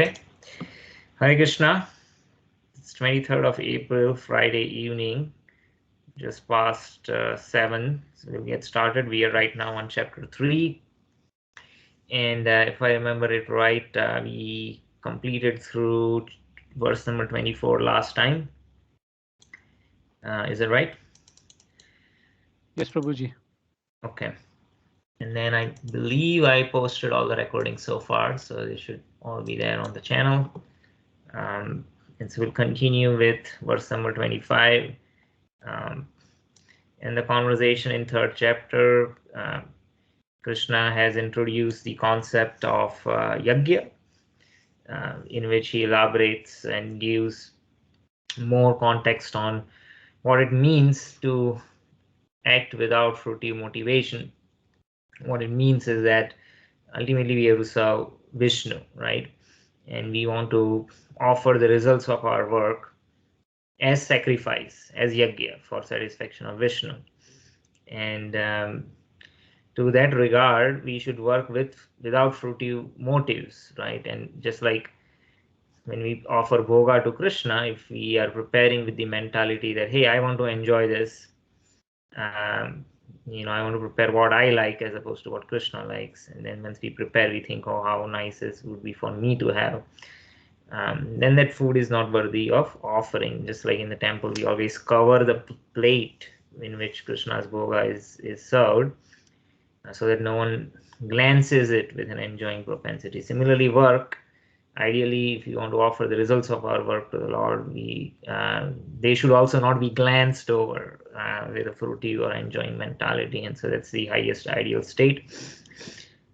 Okay. Hare Krishna. It's 23rd of April, Friday evening, just past 7. So we'll get started. We are right now on chapter 3. And if I remember it right, we completed through verse number 24 last time. Is that right? Yes, Prabhuji. Okay. And then I believe I posted all the recordings so far, so they should all be there on the channel. And so we'll continue with verse number 25. In the conversation in 3rd chapter, Krishna has introduced the concept of yajna, in which he elaborates and gives more context on what it means to act without fruitive motivation. What it means is that ultimately we have to serve Vishnu, right? And we want to offer the results of our work as sacrifice, as yajna, for satisfaction of Vishnu. And to that regard, we should work without fruitive motives, right? And just like when we offer bhoga to Krishna, if we are preparing with the mentality that, hey, I want to enjoy this, I want to prepare what I like as opposed to what Krishna likes. And then once we prepare, we think, oh, how nice this would be for me to have. Then that food is not worthy of offering. Just like in the temple, we always cover the plate in which Krishna's bhoga is served, so that no one glances it with an enjoying propensity. Similarly, work, ideally, if you want to offer the results of our work to the Lord, they should also not be glanced over with a fruitive or enjoying mentality. And so that's the highest ideal state.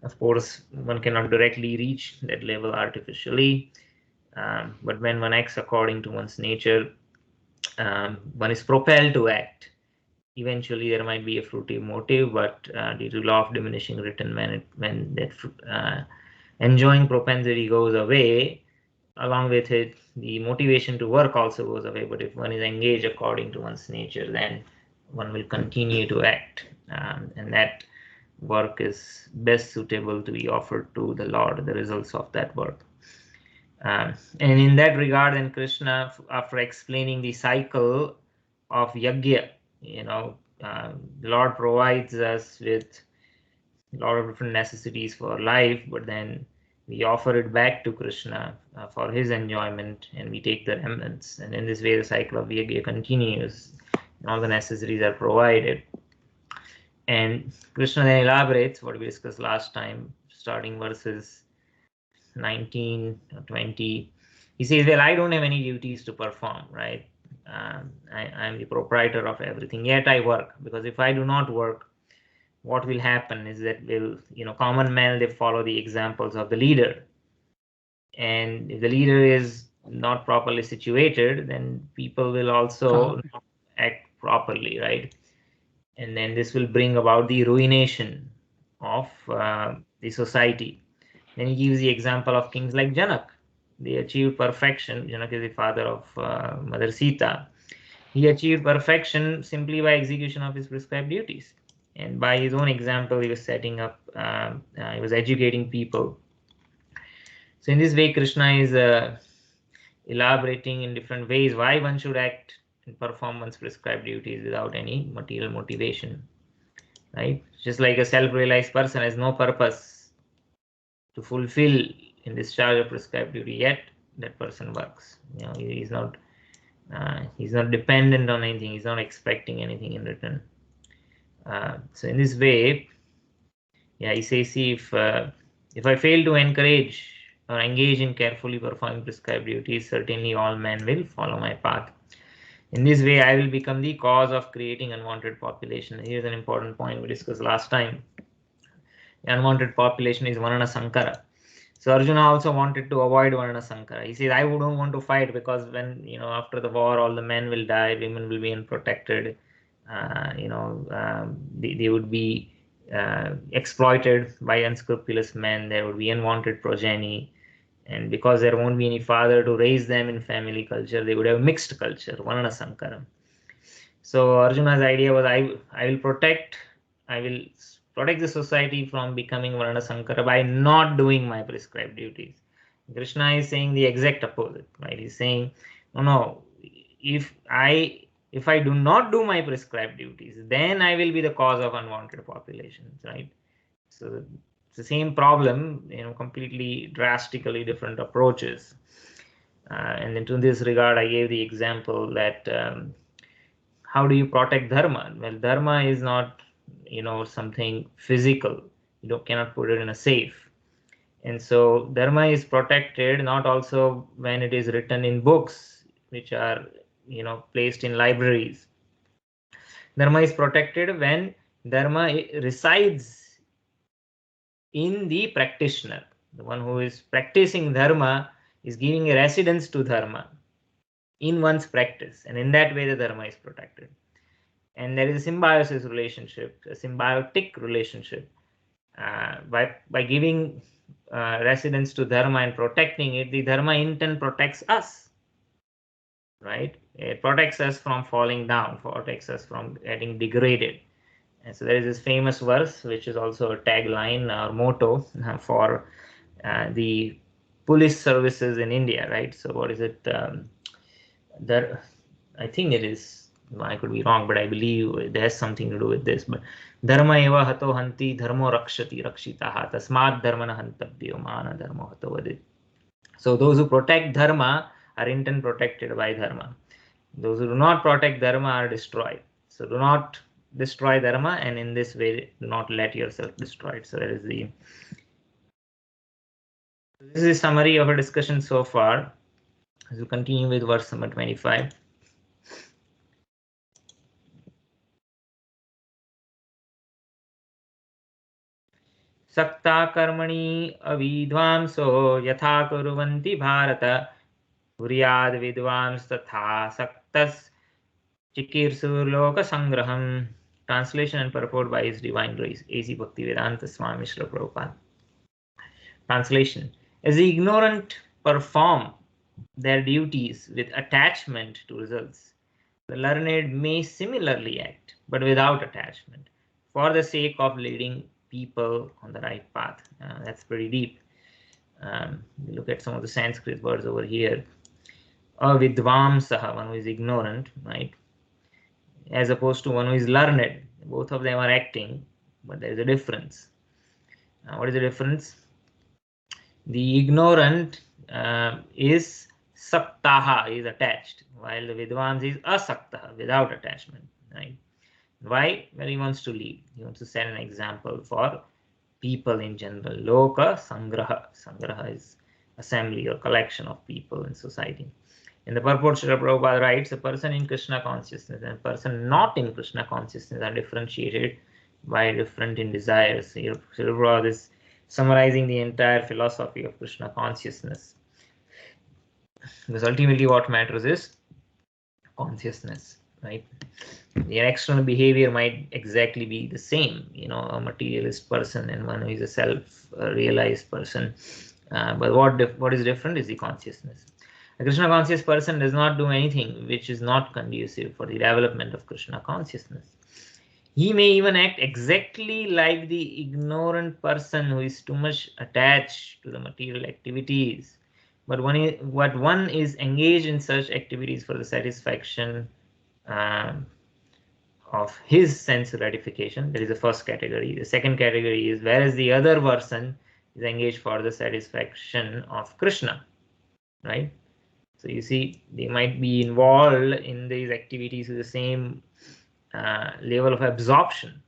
Of course, one cannot directly reach that level artificially, but when one acts according to one's nature, one is propelled to act. Eventually there might be a fruitive motive, but due to law of diminishing return, when that enjoying propensity goes away, along with it the motivation to work also goes away. But if one is engaged according to one's nature, then one will continue to act, and that work is best suitable to be offered to the Lord, the results of that work. And in that regard, then Krishna, after explaining the cycle of yajna, the Lord provides us with a lot of different necessities for life, but then we offer it back to Krishna for his enjoyment, and we take the remnants. And in this way, the cycle of yajna continues, and all the necessities are provided. And Krishna then elaborates what we discussed last time, starting verses 19 or 20. He says, well, I don't have any duties to perform, right? I'm the proprietor of everything, yet I work, because if I do not work, what will happen is that common men, they follow the examples of the leader. And if the leader is not properly situated, then people will also not act properly, right? And then this will bring about the ruination of the society. Then he gives the example of kings like Janak. They achieved perfection. Janak is the father of Mother Sita. He achieved perfection simply by execution of his prescribed duties. And by his own example, he was setting up, he was educating people. So in this way, Krishna is elaborating in different ways why one should act and perform one's prescribed duties without any material motivation. Right? Just like a self-realized person has no purpose to fulfill in discharge of prescribed duty, yet that person works. He's not dependent on anything. He's not expecting anything in return. So in this way, he says, see, if I fail to encourage or engage in carefully performing prescribed duties, certainly all men will follow my path. In this way, I will become the cause of creating unwanted population. Here's an important point we discussed last time. The unwanted population is Varna Sankara. So Arjuna also wanted to avoid Varna Sankara. He says, I don't want to fight, because when, after the war, all the men will die, women will be unprotected, they would be exploited by unscrupulous men. There would be unwanted progeny. And because there won't be any father to raise them in family culture, they would have mixed culture, Varna Sankara. So Arjuna's idea was, I will protect the society from becoming Varna Sankara by not doing my prescribed duties. Krishna is saying the exact opposite, right? He's saying, no, if I do not do my prescribed duties, then I will be the cause of unwanted populations, right? So it's the same problem, completely drastically different approaches. And then to this regard, I gave the example that how do you protect dharma? Well, dharma is not, something physical. You cannot put it in a safe. And so dharma is protected not also when it is written in books, which are, placed in libraries. Dharma is protected when dharma resides in the practitioner. The one who is practicing dharma is giving a residence to dharma in one's practice, and in that way the dharma is protected. And there is a symbiosis relationship, a symbiotic relationship. By giving residence to dharma and protecting it, the dharma in turn protects us, right? It protects us from falling down, protects us from getting degraded. And so there is this famous verse, which is also a tagline or motto for the police services in India, right? So what is it? There, I think it is, I could be wrong, but I believe it has something to do with this. But dharma eva hato hanti dharmo rakshati rakshitaha tasmat dharmana hantabhyo mana dharmo hato vadit. So those who protect dharma are in turn protected by dharma. Those who do not protect dharma are destroyed. So do not destroy dharma, and in this way do not let yourself destroyed. So that is this is a summary of a discussion so far. As we continue with verse number 25. सक्ता कर्मणि अविद्वांसो यथा कुर्वन्ति Bharat कुर्याद् विद्वांस्तथा सक्तस् चिकीर्षुर्लोक संग्रहम्. Translation and purport by His Divine Grace A.C. Bhaktivedanta Swami Srila Prabhupada. Translation: as the ignorant perform their duties with attachment to results, the learned may similarly act, but without attachment, for the sake of leading people on the right path. That's pretty deep. We look at some of the Sanskrit words over here. Avidvamsaha, one who is ignorant, right? As opposed to one who is learned. Both of them are acting, but there is a difference. What is the difference? The ignorant is saktaha, is attached, while the vidvans is asaktaha, without attachment, right? Why? Well, he wants to lead. He wants to set an example for people in general. Loka sangraha. Sangraha is assembly or collection of people in society. In the purport, Srila Prabhupada writes, a person in Krishna consciousness and a person not in Krishna consciousness are differentiated by different in desires. Here, Srila Prabhupada is summarizing the entire philosophy of Krishna consciousness. Because ultimately what matters is consciousness, right? Their external behavior might exactly be the same, a materialist person and one who is a self-realized person. But what is different is the consciousness. A Krishna conscious person does not do anything which is not conducive for the development of Krishna consciousness. He may even act exactly like the ignorant person who is too much attached to the material activities. But one is engaged in such activities for the satisfaction of his sense gratification. That is the first category. The second category is whereas the other person is engaged for the satisfaction of Krishna, right? So you see, they might be involved in these activities with the same level of absorption.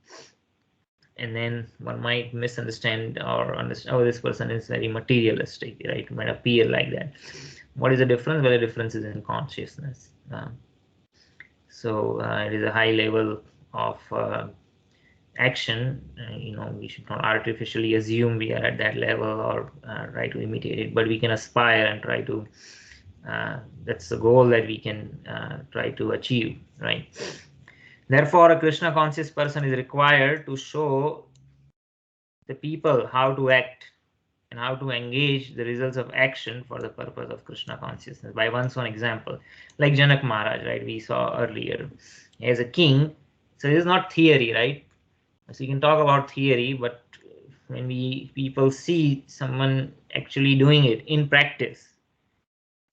And then one might misunderstand or understand, oh, this person is very materialistic, right? It might appear like that. What is the difference? Well, the difference is in consciousness. So it is a high level of action. We should not artificially assume we are at that level or try to imitate it, but we can aspire and try to that's the goal that we can try to achieve, right? Therefore, a Krishna conscious person is required to show the people how to act and how to engage the results of action for the purpose of Krishna consciousness by one's own example. Like Janak Maharaj, right? We saw earlier. As a king, so it is not theory, right? So you can talk about theory, but when people see someone actually doing it in practice,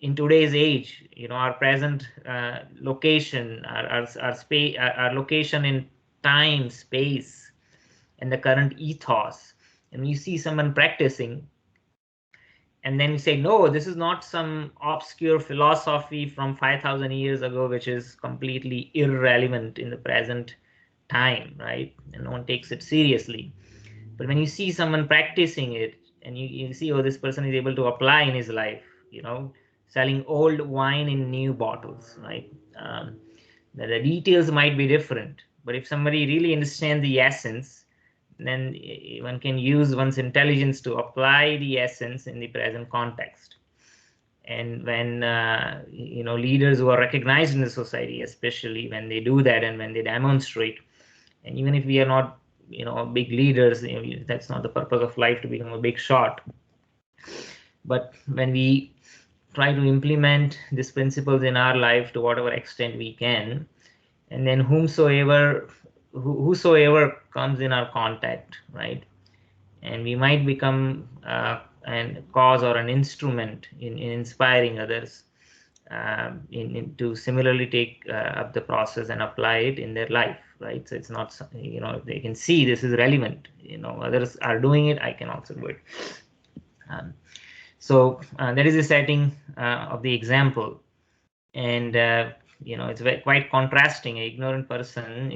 in today's age, our present location, our space, our location in time, space, and the current ethos, and you see someone practicing, and then you say, no, this is not some obscure philosophy from 5,000 years ago, which is completely irrelevant in the present time, right? And no one takes it seriously. But when you see someone practicing it, and you see, oh, this person is able to apply in his life, selling old wine in new bottles, right? The details might be different, but if somebody really understands the essence, then one can use one's intelligence to apply the essence in the present context. And when leaders who are recognized in the society, especially when they do that and when they demonstrate, and even if we are not big leaders, that's not the purpose of life to become a big shot, but when we try to implement these principles in our life to whatever extent we can, and then whosoever comes in our contact, right, and we might become an cause or an instrument in inspiring others to similarly take up the process and apply it in their life, right? So it's not, they can see this is relevant, others are doing it, I can also do it. So that is the setting of the example. And it's quite contrasting. An ignorant person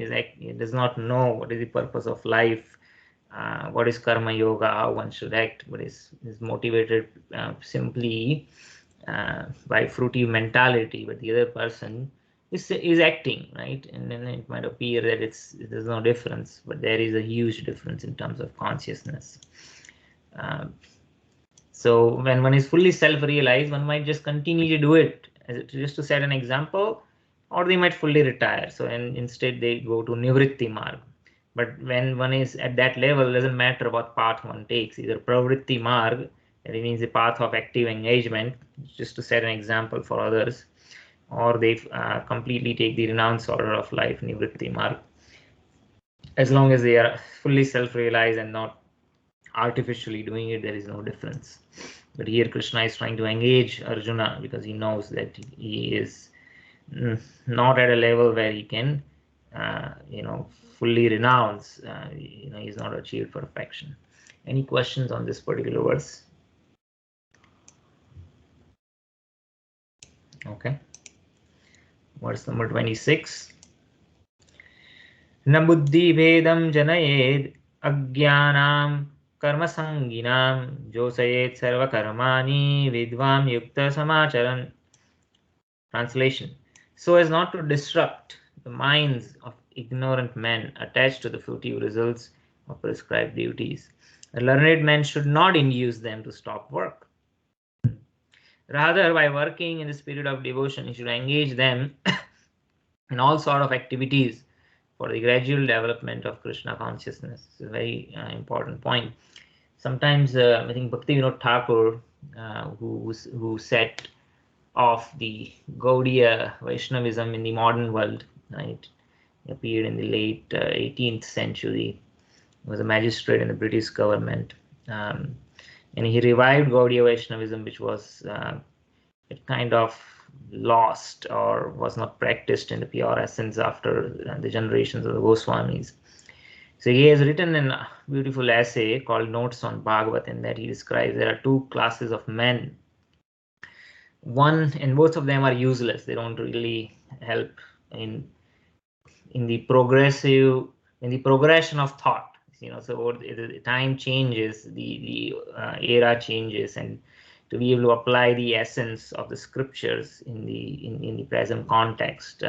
does not know what is the purpose of life, what is karma yoga, how one should act, but is motivated simply by fruitive mentality. But the other person is acting, right? And then it might appear that there's no difference, but there is a huge difference in terms of consciousness. So when one is fully self-realized, one might just continue to do it just to set an example, or they might fully retire. So and instead they go to nivritti marg. But when one is at that level, it doesn't matter what path one takes, either pravritti marg, that means the path of active engagement, just to set an example for others, or they completely take the renounce order of life, nivritti marg. As long as they are fully self-realized and not artificially doing it, there is no difference. But here Krishna is trying to engage Arjuna because he knows that he is not at a level where he can fully renounce. He's not achieved perfection. Any questions on this particular verse? Okay, verse number 26. Na buddhi vedam janayed ajnanam karma sanginam josayet sarva karmani vidvam yukta samacharan. Translation: so as not to disrupt the minds of ignorant men attached to the fruitive results of prescribed duties, a learned man should not induce them to stop work. Rather, by working in the spirit of devotion, he should engage them in all sort of activities for the gradual development of Krishna consciousness. It's a very important point. Sometimes I think Bhaktivinoda Thakur, who set of the Gaudiya Vaishnavism in the modern world, right? He appeared in the late 18th century. He was a magistrate in the British government, and he revived Gaudiya Vaishnavism, which was it kind of lost or was not practiced in the pure essence after the generations of the Goswamis. So he has written a beautiful essay called Notes on Bhagavad, in that he describes there are two classes of men. One, and both of them are useless. They don't really help in the progression of thought. So the time changes, the era changes, and to be able to apply the essence of the scriptures in the present context,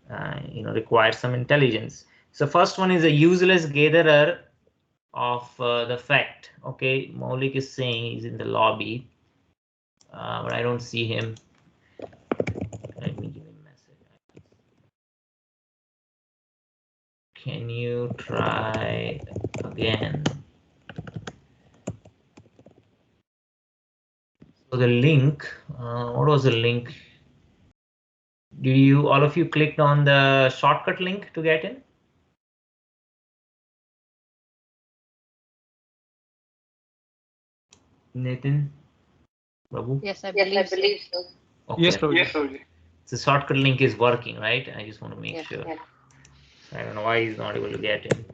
requires some intelligence. So first one is a useless gatherer of the fact. Okay, Maulik is saying he's in the lobby. But I don't see him. Let me give him a message. Can you try again? So the link, what was the link? All of you clicked on the shortcut link to get in? Nitin? Prabhu? Yes, I believe so. Okay. Yes, Prabhuji. The shortcut link is working, right? I just want to make Yes. sure. I don't know why he's not able to get in.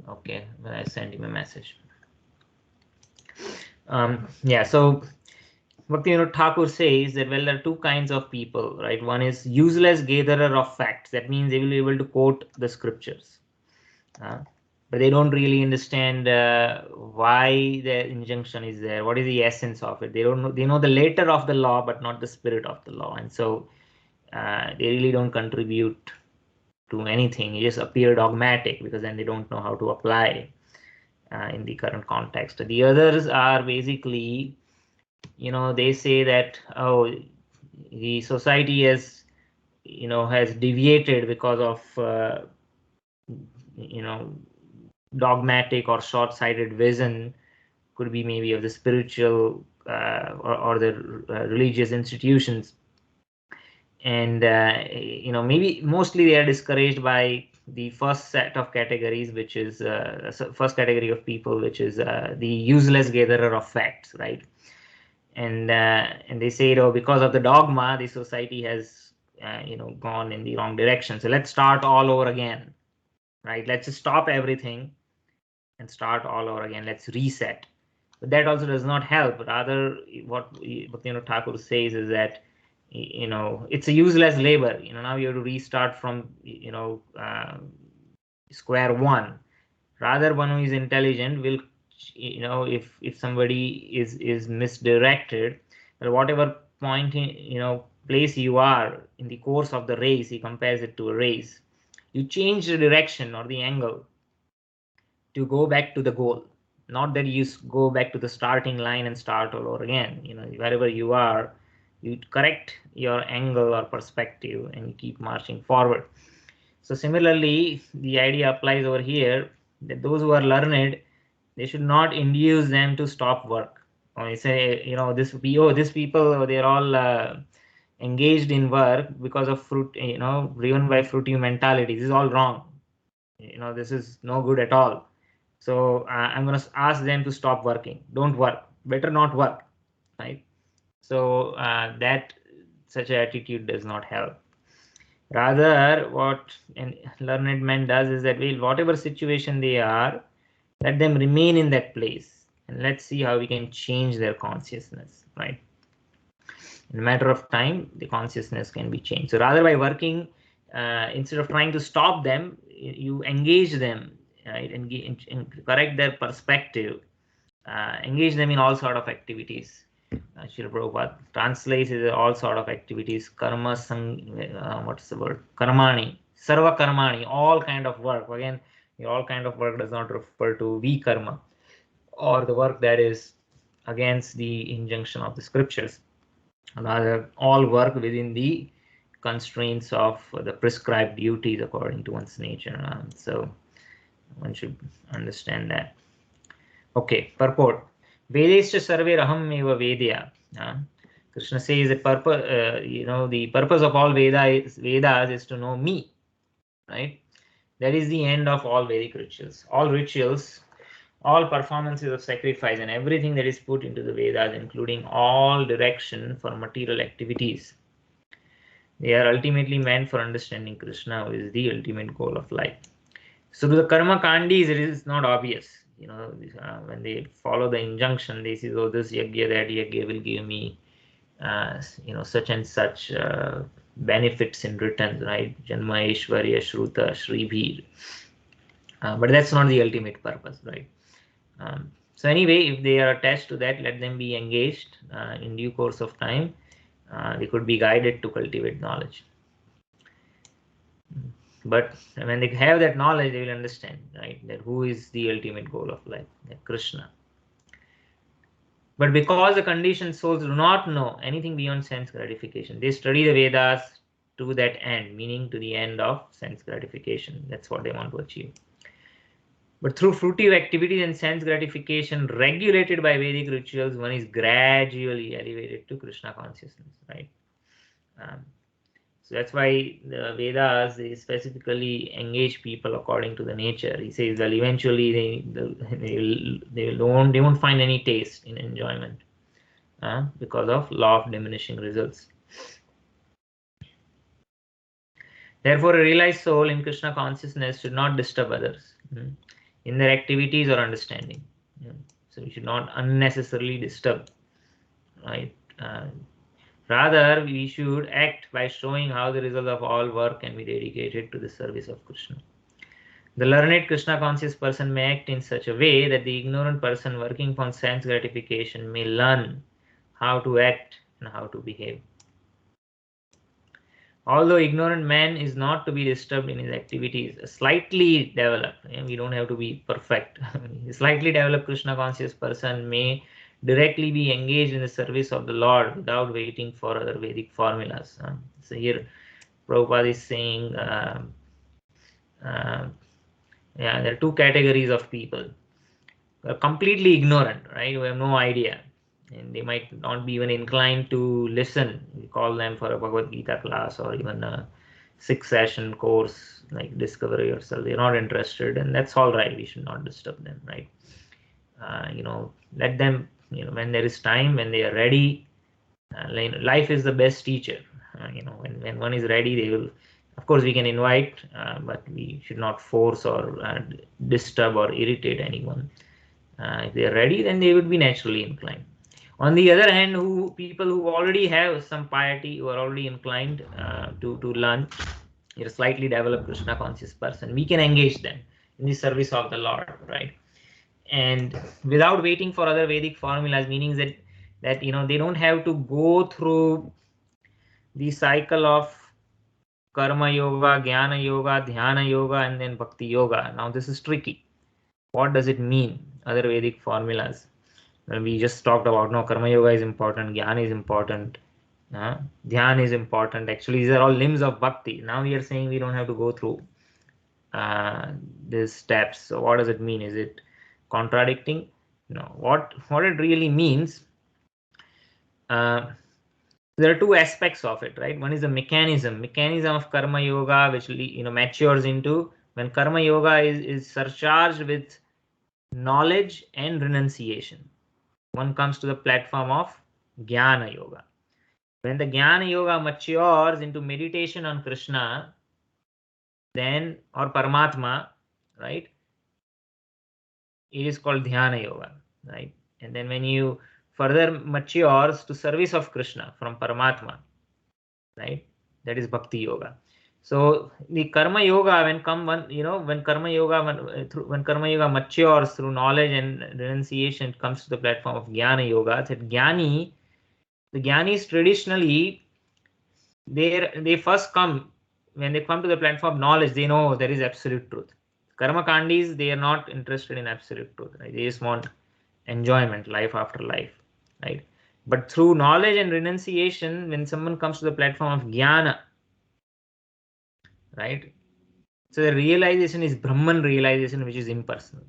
Okay, when I sent him a message. Yeah, so Bhaktivinoda Thakur says that, well, there are two kinds of people, right? One is useless gatherer of facts. That means they will be able to quote the scriptures, but they don't really understand why the injunction is there. What is the essence of it? They don't know. They know the letter of the law, but not the spirit of the law, and so they really don't contribute to anything. They just appear dogmatic because then they don't know how to apply in the current context. The others are basically, they say that, oh, the society has deviated because of dogmatic or short-sighted vision. Could be maybe of the spiritual or the religious institutions, and maybe mostly they are discouraged by the first set of categories, which is first category of people, which is the useless gatherer of facts, right? And they say, because of the dogma, the society has gone in the wrong direction, so let's start all over again, right? Let's just stop everything and start all over again. Let's reset. But that also does not help. Rather, what Thakur says is that it's a useless labor. Now you have to restart from square one. Rather, one who is intelligent will, if somebody is misdirected, well, whatever point place you are in the course of the race, he compares it to a race. You change the direction or the angle to go back to the goal, not that you go back to the starting line and start all over again. Wherever you are, you correct your angle or perspective and you keep marching forward. So similarly, the idea applies over here, that those who are learned, they should not induce them to stop work, or say, these people, they're all engaged in work because of fruit, driven by fruitive mentality. This is all wrong. This is no good at all. So I'm going to ask them to stop working. Don't work. Better not work, right? So that such attitude does not help. Rather, what a learned man does is that, well, whatever situation they are, let them remain in that place, and let's see how we can change their consciousness, right? In a matter of time, the consciousness can be changed. So rather, by working, instead of trying to stop them, you engage them, right? And correct their perspective, engage them in all sort of activities. Srila Prabhupada translates all sort of activities. Karma, what's the word? Karmani, sarva karmani, all kind of work. Again, all kind of work does not refer to vikarma or the work that is against the injunction of the scriptures. Rather, all work within the constraints of the prescribed duties according to one's nature. So one should understand that. Okay, purport. Vedescha sarve raham eva vedya. Krishna says that the purpose of all Vedas is to know me, right? That is the end of all Vedic rituals. All rituals, all performances of sacrifice, and everything that is put into the Vedas, including all direction for material activities, they are ultimately meant for understanding Krishna, who is the ultimate goal of life. So to the karma kandis, it is not obvious. When they follow the injunction, they say, oh, this yagya, that yagya will give me, such and such benefits in return, right? Janma, Aishwarya, Shruta, Shribhir. But that's not the ultimate purpose, right? So anyway, if they are attached to that, let them be engaged. In due course of time, they could be guided to cultivate knowledge. But when they have that knowledge, they will understand, right, that who is the ultimate goal of life, that Krishna. But because the conditioned souls do not know anything beyond sense gratification, they study the Vedas to that end, meaning to the end of sense gratification. That's what they want to achieve. But through fruitive activities and sense gratification regulated by Vedic rituals, one is gradually elevated to Krishna consciousness, right? So that's why the Vedas, they specifically engage people according to the nature. He says, well, eventually they won't find any taste in enjoyment because of law of diminishing results. Therefore, a realized soul in Krishna consciousness should not disturb others in their activities or understanding. So we should not unnecessarily disturb, right? Rather, we should act by showing how the result of all work can be dedicated to the service of Krishna. The learned Krishna conscious person may act in such a way that the ignorant person working for sense gratification may learn how to act and how to behave. Although ignorant man is not to be disturbed in his activities, slightly developed, we don't have to be perfect, slightly developed Krishna conscious person may directly be engaged in the service of the Lord without waiting for other Vedic formulas. So here Prabhupada is saying, there are two categories of people. Completely ignorant, right? We have no idea. And they might not be even inclined to listen. We call them for a Bhagavad Gita class or even a 6-session course like Discover Yourself. They're not interested, and that's all right. We should not disturb them, right? Let them, when there is time, when they are ready. Life is the best teacher. When one is ready, they will. Of course, we can invite, but we should not force or disturb or irritate anyone. If they are ready, then they would be naturally inclined. On the other hand, people who already have some piety, who are already inclined to learn, you're a slightly developed Krishna conscious person, we can engage them in the service of the Lord, right? And without waiting for other Vedic formulas, meaning that they don't have to go through the cycle of karma yoga, jnana yoga, dhyana yoga, and then bhakti yoga. Now this is tricky. What does it mean? Other Vedic formulas. Well, we just talked about karma yoga is important, jnana is important, dhyan is important. Actually, these are all limbs of bhakti. Now we are saying we don't have to go through these steps. So what does it mean? Is it contradicting? No. What it really means, there are two aspects of it, right? One is the mechanism of karma yoga, which matures into when karma yoga is surcharged with knowledge and renunciation. One comes to the platform of jnana yoga. When the jnana yoga matures into meditation on Krishna, then, or Paramatma, right, it is called dhyana yoga, right? And then when you further matures to service of Krishna from Paramatma, right, that is bhakti yoga. So the karma yoga, when karma yoga matures through knowledge and renunciation, it comes to the platform of jnana yoga. That the jnanis traditionally, they first come, when they come to the platform of knowledge, they know there is absolute truth. Karma kandis, they are not interested in absolute truth, right? They just want enjoyment, life after life, right? But through knowledge and renunciation, when someone comes to the platform of jnana, right? So the realization is Brahman realization, which is impersonal.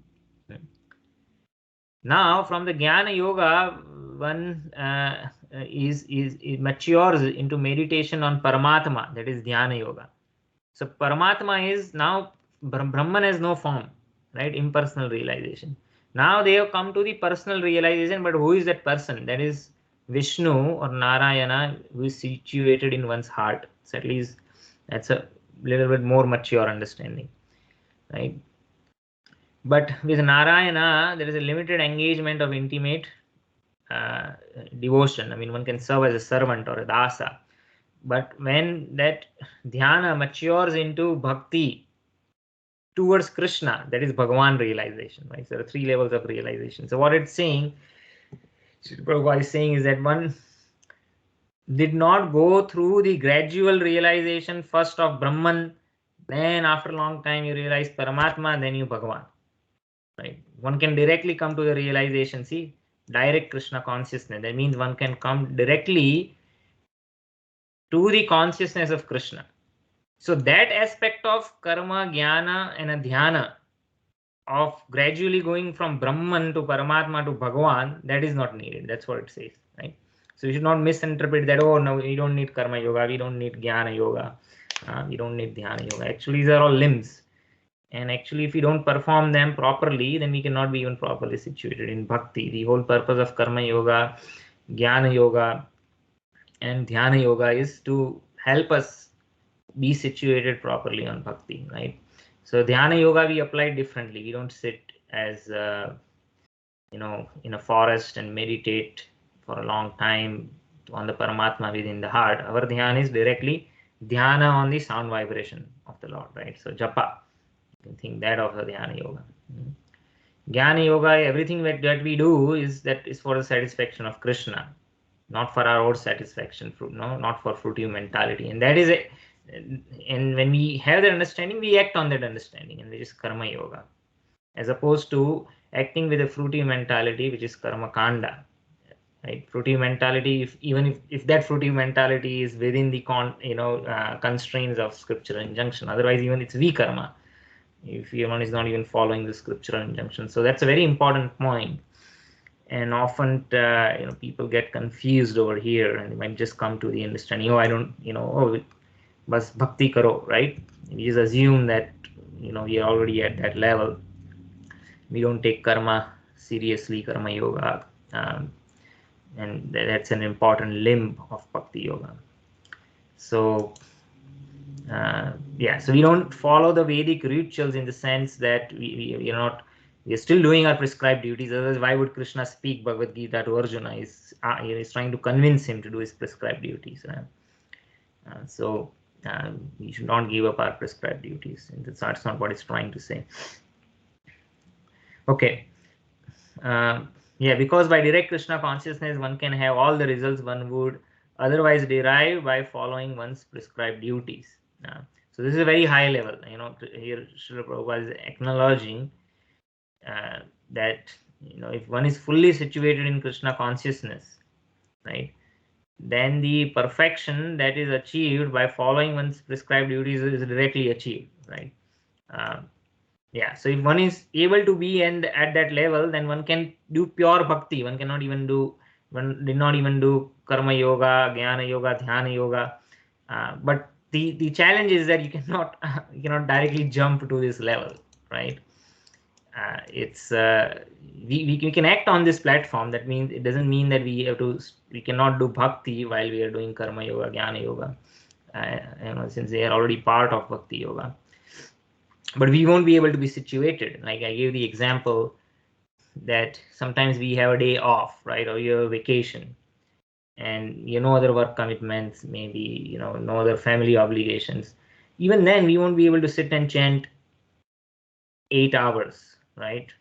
Now, from the jnana yoga, one it matures into meditation on Paramatma, that is dhyana yoga. So Paramatma is now, Brahman has no form, right? Impersonal realization. Now they have come to the personal realization, but who is that person? That is Vishnu or Narayana, who is situated in one's heart. So at least that's a little bit more mature understanding, right? But with Narayana, there is a limited engagement of intimate devotion. I mean, one can serve as a servant or a dasa. But when that dhyana matures into bhakti towards Krishna, that is Bhagavan realization, right? So there are 3 levels of realization. So what it's saying, Prabhupada is saying, is that one did not go through the gradual realization first of Brahman, then after a long time you realize Paramatma, then you Bhagavan, right? One can directly come to the realization, see, direct Krishna consciousness. That means one can come directly to the consciousness of Krishna. So that aspect of karma, jnana and a dhyana, of gradually going from Brahman to Paramatma to Bhagavan, that is not needed. That's what it says, right? So you should not misinterpret that, oh no, we don't need karma yoga, we don't need jnana yoga, we don't need dhyana yoga. Actually, these are all limbs. And actually, if we don't perform them properly, then we cannot be even properly situated in bhakti. The whole purpose of karma yoga, jnana yoga, and dhyana yoga is to help us be situated properly on bhakti, right? So dhyana yoga we apply differently. We don't sit as in a forest and meditate for a long time on the Paramatma within the heart. Our dhyana is directly dhyana on the sound vibration of the Lord, right? So japa, you can think that of the dhyana yoga. Jnana yoga, everything that we do is for the satisfaction of Krishna, not for our own satisfaction, not for fruitive mentality. And that is a, and when we have that understanding, we act on that understanding, and which is karma yoga, as opposed to acting with a fruitive mentality, which is karma kanda. Right? Fruitive mentality, if that fruitive mentality is within the constraints of scriptural injunction, otherwise even it's vikarma. If one is not even following the scriptural injunction, so that's a very important point. And often people get confused over here, and they might just come to the understanding, bas bhakti karo, right? We just assume that we are already at that level. We don't take karma seriously, karma yoga, and that's an important limb of bhakti yoga. So so we don't follow the Vedic rituals in the sense that we are still doing our prescribed duties. Otherwise, why would Krishna speak Bhagavad Gita to Arjuna? He's trying to convince him to do his prescribed duties. So we should not give up our prescribed duties. And that's not what it's trying to say. Okay. Because by direct Krishna consciousness, one can have all the results one would otherwise derive by following one's prescribed duties. So this is a very high level. Here Srila Prabhupada is acknowledging that if one is fully situated in Krishna consciousness, right, then the perfection that is achieved by following one's prescribed duties is directly achieved, right? So if one is able to be at that level, then one can do pure bhakti. One did not even do karma yoga, jnana yoga, dhyana yoga. But the challenge is that you cannot directly jump to this level, right? We can act on this platform. That means it doesn't mean that we cannot do bhakti while we are doing karma yoga, jnana yoga, since they are already part of bhakti yoga. But we won't be able to be situated. Like I gave the example that sometimes we have a day off, right, or you have a vacation, and other work commitments, maybe no other family obligations. Even then, we won't be able to sit and chant 8 hours, right,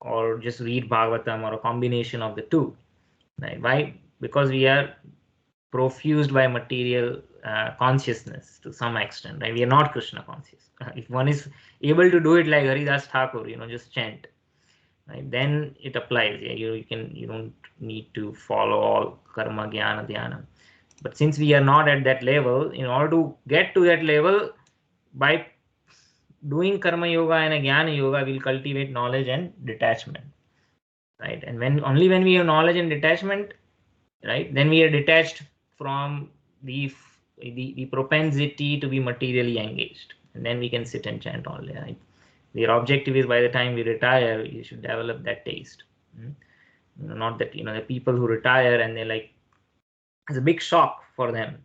or just read Bhagavatam, or a combination of the two, right? Why? Because we are profused by material consciousness to some extent, right? We are not Krishna conscious. If one is able to do it like Haridas Thakur, just chant, right, then it applies. You don't need to follow all karma, jnana, dhyana. But since we are not at that level, in order to get to that level, by doing karma yoga and a jnana yoga, we'll cultivate knowledge and detachment, right? And only when we have knowledge and detachment, right, then we are detached from the propensity to be materially engaged, and then we can sit and chant all day, right? Their objective is by the time we retire, you should develop that taste. Not that the people who retire and they're like, it's a big shock for them,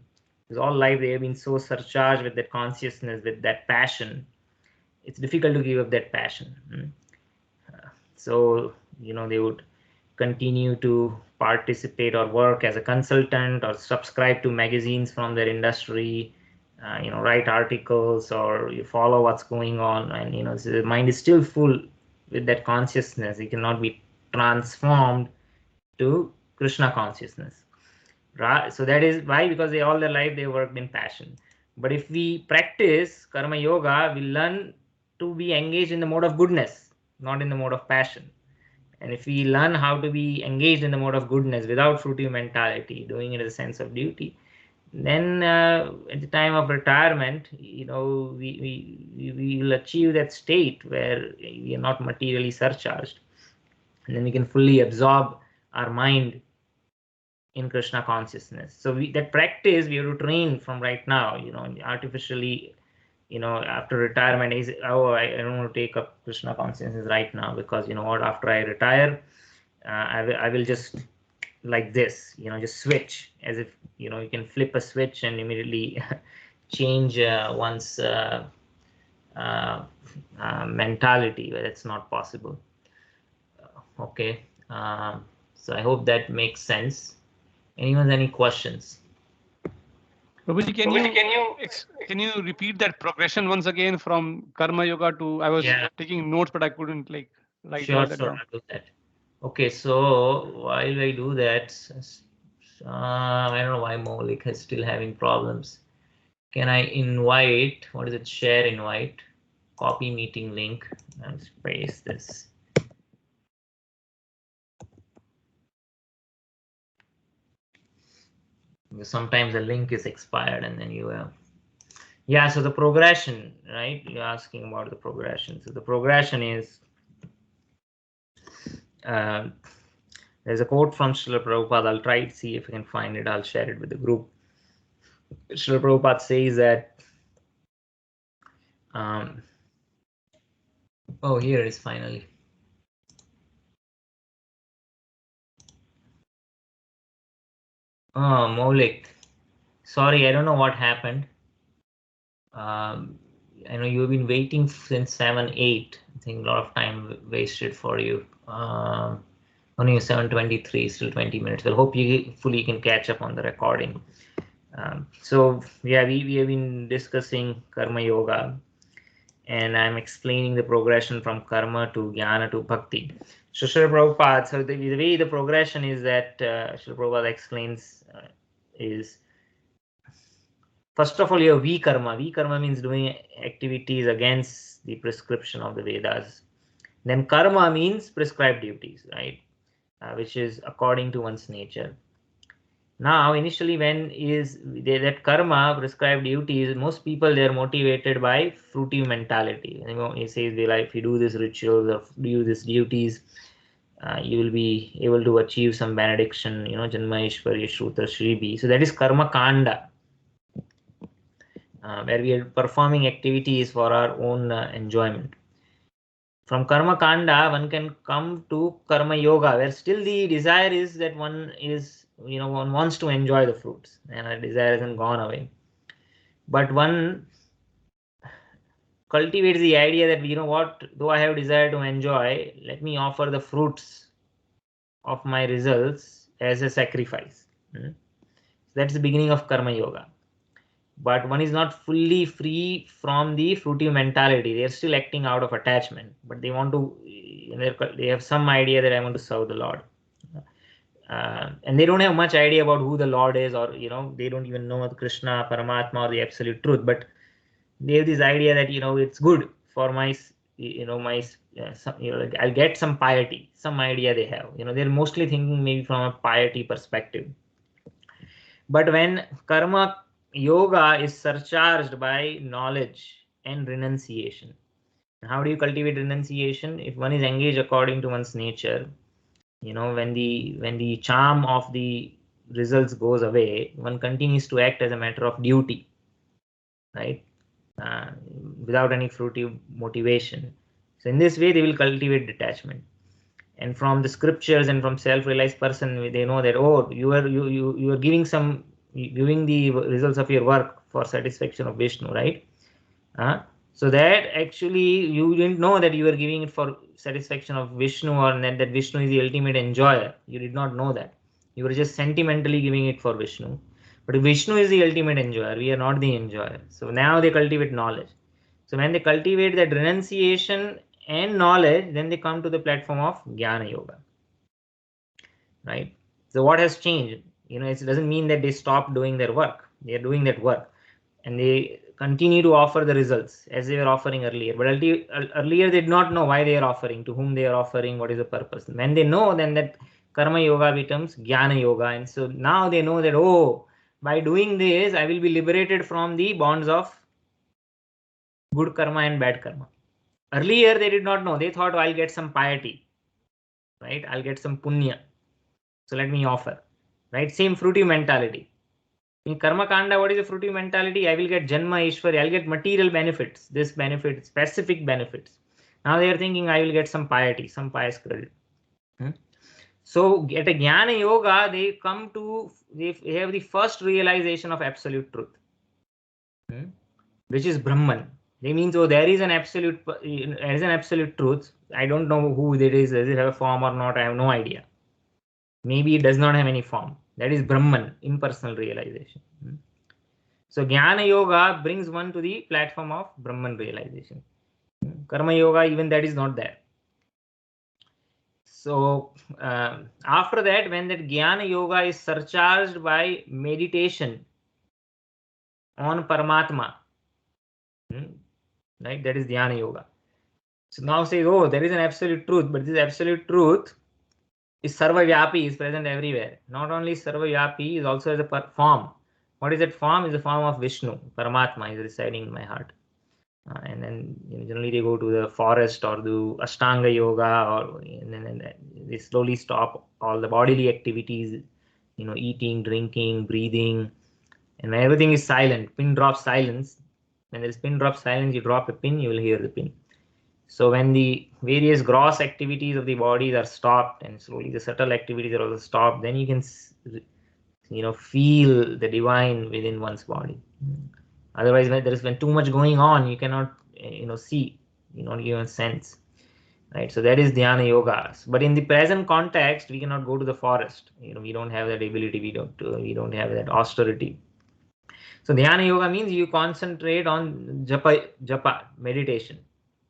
because all life they have been so surcharged with that consciousness, with that passion. It's difficult to give up that passion. So they would continue to participate or work as a consultant, or subscribe to magazines from their industry, write articles, or you follow what's going on, and so the mind is still full with that consciousness. It cannot be transformed to Krishna consciousness, right? So that is why, because all their life they worked in passion. But if we practice karma yoga, we learn to be engaged in the mode of goodness, not in the mode of passion. And if we learn how to be engaged in the mode of goodness without fruitive mentality, doing it as a sense of duty, then at the time of retirement, we will achieve that state where we are not materially surcharged, and then we can fully absorb our mind in Krishna consciousness. So that practice we have to train from right now, artificially, after retirement is, I don't want to take up Krishna consciousness right now, because what, after I retire, I will just like this, just switch, as if, you can flip a switch and immediately change one's mentality, but it's not possible. Okay. So I hope that makes sense. Anyone has any questions? Prabhuji, can you repeat that progression once again from karma yoga to? I was taking notes, but I couldn't write all that down. I'll do that. Okay, so while I do that, I don't know why Maulik is still having problems. Can I invite? What is it? Share invite. Copy meeting link. Let's paste this. Because sometimes the link is expired and then you have. Yeah, so the progression, right? You're asking about the progression. So the progression is, there's a quote from Srila Prabhupada. I'll try to see if I can find it. I'll share it with the group. Srila Prabhupada says that, oh, here it is finally. Oh, Maulik. Sorry, I don't know what happened. I know you've been waiting since 7:08. I think a lot of time wasted for you. Only 7:23, still 20 minutes. Well, hope you fully can catch up on the recording. So yeah, we have been discussing karma yoga, and I'm explaining the progression from karma to jnana to bhakti. So Srila Prabhupada, so the way the progression is that Srila Prabhupada explains is, first of all, you have vikarma. Vikarma means doing activities against the prescription of the Vedas. Then karma means prescribed duties, right? Which is according to one's nature. Now, initially, when is that karma, prescribed duties, most people, they are motivated by fruitive mentality. He says, if you do this rituals or do this duties, you will be able to achieve some benediction, Janma Ishwarya Shruta Shribi. So that is karma kanda, where we are performing activities for our own enjoyment. From karma kanda, one can come to karma yoga, where still the desire is that one is, one wants to enjoy the fruits, and that desire hasn't gone away. But one cultivates the idea that, what, though I have desire to enjoy, let me offer the fruits of my results as a sacrifice. So that's the beginning of karma yoga. But one is not fully free from the fruitive mentality. They are still acting out of attachment, but they want to, they have some idea that I want to serve the Lord. And they don't have much idea about who the Lord is, or, they don't even know Krishna, Paramatma, or the absolute truth, but they have this idea that, it's good for my, I'll get some piety, some idea they have. They're mostly thinking maybe from a piety perspective. But when karma yoga is surcharged by knowledge and renunciation. How do you cultivate renunciation? If one is engaged according to one's nature, when the charm of the results goes away, one continues to act as a matter of duty, right? Without any fruitive motivation. So in this way, they will cultivate detachment. And from the scriptures and from self-realized person, they know that, oh, you are giving the results of your work for satisfaction of Vishnu, right? So that actually you didn't know that you were giving it for satisfaction of Vishnu, or that Vishnu is the ultimate enjoyer. You did not know that. You were just sentimentally giving it for Vishnu. But Vishnu is the ultimate enjoyer. We are not the enjoyer. So now they cultivate knowledge. So when they cultivate that renunciation and knowledge, then they come to the platform of Jnana Yoga. Right? So what has changed? It doesn't mean that they stop doing their work. They are doing that work, and they continue to offer the results as they were offering earlier. But earlier they did not know why they are offering, to whom they are offering, what is the purpose. When they know, then that karma yoga becomes jnana yoga. And so now they know that, oh, by doing this, I will be liberated from the bonds of good karma and bad karma. Earlier they did not know. They thought, oh, I'll get some piety, right? I'll get some punya. So let me offer. right? Same fruitive mentality. In karma kanda, what is the fruitive mentality? I will get janma ishwari, I'll get material benefits, this benefit, specific benefits. Now they are thinking I will get some piety, some pious credit. So at a jnana yoga, they have the first realization of absolute truth, which is Brahman. They mean, so there is an absolute truth. I don't know who it is. Does it have a form or not? I have no idea. Maybe it does not have any form. That is Brahman, impersonal realization. So Jnana Yoga brings one to the platform of Brahman realization. Karma Yoga, even that is not there. So after that, when that Jnana Yoga is surcharged by meditation on Paramatma, right? That is Dhyana Yoga. So now say, oh, there is an absolute truth, but this absolute truth is Sarva-Vyapi, is present everywhere. Not only Sarva-Vyapi, is also as a form. What is that form? Is the form of Vishnu. Paramatma is residing in my heart. And then generally they go to the forest or do Ashtanga Yoga, or and then they slowly stop all the bodily activities, eating, drinking, breathing, and when everything is silent, pin drop silence. When there is pin drop silence, you drop a pin, you will hear the pin. So when the various gross activities of the bodies are stopped and slowly the subtle activities are also stopped, then you can feel the divine within one's body. Otherwise, when too much going on, you cannot see, you don't even sense, right? So that is dhyana yoga. But in the present context, we cannot go to the forest. We don't have that ability. We don't have that austerity. So dhyana yoga means you concentrate on japa meditation.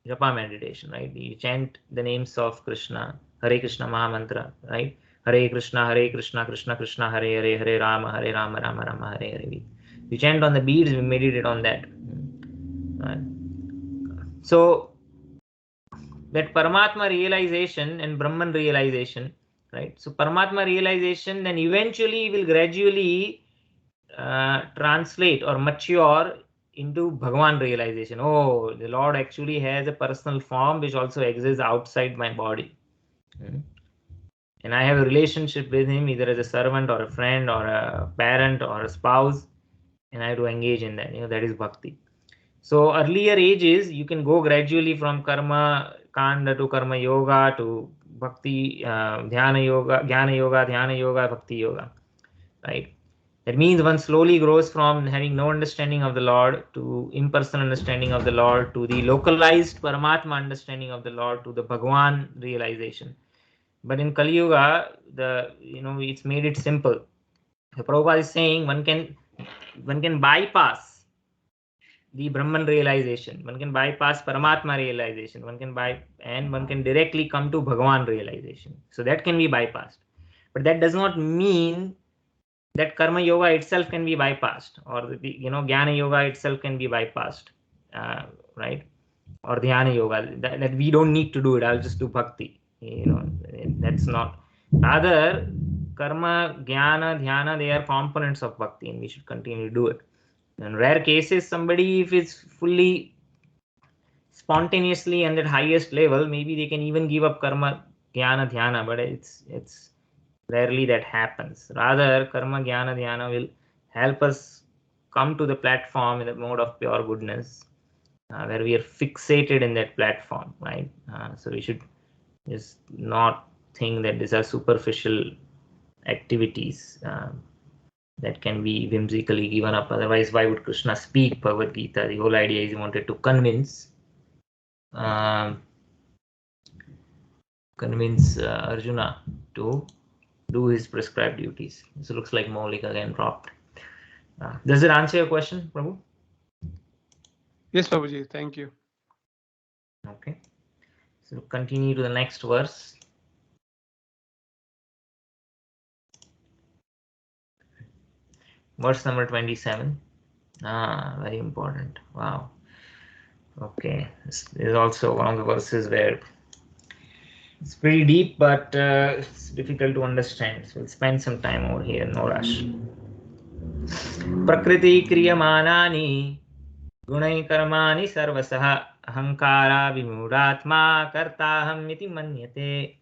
Japa meditation, right? You chant the names of Krishna, Hare Krishna Maha Mantra, right? Hare Krishna, Krishna Krishna, Hare Hare, Hare Rama, Rama Rama, Hare Hare. You chant on the beads, we meditate on that. Right? So that Paramatma realization and Brahman realization, right? So Paramatma realization then eventually will gradually translate or mature into Bhagavan realization. Oh, the Lord actually has a personal form which also exists outside my body. And I have a relationship with him either as a servant or a friend or a parent or a spouse, and I have to engage in that. That is bhakti. So earlier ages, you can go gradually from karma kanda to karma yoga to bhakti, dhyana yoga, jnana yoga, dhyana yoga, bhakti yoga, right? That means one slowly grows from having no understanding of the Lord to impersonal understanding of the Lord to the localized Paramatma understanding of the Lord to the Bhagavan realization. But in Kali Yuga, it's made it simple. The Prabhupada is saying one can bypass the Brahman realization, one can bypass Paramatma realization, one can directly come to Bhagavan realization. So that can be bypassed. But that does not mean that karma yoga itself can be bypassed, or the jnana yoga itself can be bypassed, right? Or dhyana yoga, that we don't need to do it. I'll just do bhakti. That's not. Rather, karma, jnana, dhyana, they are components of bhakti, and we should continue to do it. In rare cases, somebody, if it's fully spontaneously and at highest level, maybe they can even give up karma, jnana, dhyana, but it's rarely that happens. Rather, karma, jnana, dhyana will help us come to the platform in the mode of pure goodness, where we are fixated in that platform, right? So we should just not think that these are superficial activities that can be whimsically given up. Otherwise, why would Krishna speak Bhagavad Gita? The whole idea is he wanted to convince Arjuna to do his prescribed duties. This looks like Maulik again dropped. Does it answer your question, Prabhu? Yes, Prabhuji. Thank you. Okay. So continue to the next verse. Verse number 27. Very important. Wow. Okay. This is also one of the verses where it's pretty deep, but it's difficult to understand. So we'll spend some time over here, no rush. Prakriti kriyamanani gunai karmani sarvasah ahankara vimudatma kartaham iti manyate.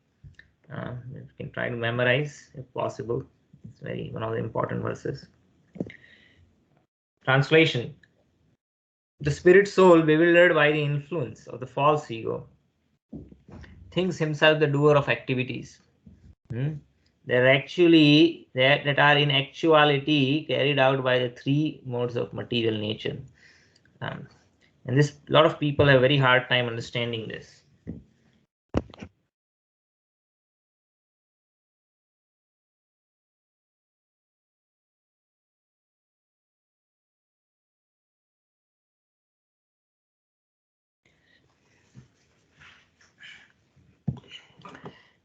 You can try to memorize if possible. It's one of the important verses. Translation. The spirit soul, bewildered by the influence of the false ego, thinks himself the doer of activities that are in actuality carried out by the three modes of material nature. And a lot of people have a very hard time understanding this.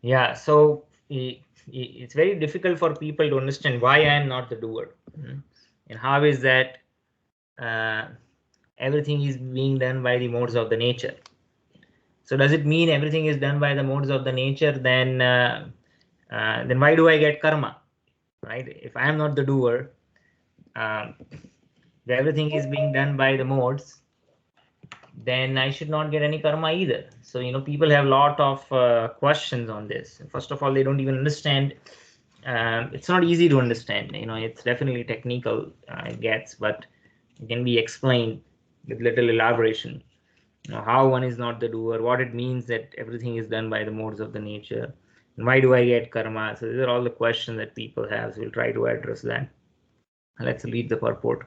Yeah, so it's very difficult for people to understand why I am not the doer, and how is that everything is being done by the modes of the nature. So does it mean everything is done by the modes of the nature? Then why do I get karma, right? If I am not the doer, everything is being done by the modes, then I should not get any karma either. So people have a lot of questions on this. First of all, they don't even understand. It's not easy to understand. It's definitely technical, it gets, but it can be explained with little elaboration. How one is not the doer, what it means that everything is done by the modes of the nature, and why do I get karma? So these are all the questions that people have. So we'll try to address that. Let's read the purport.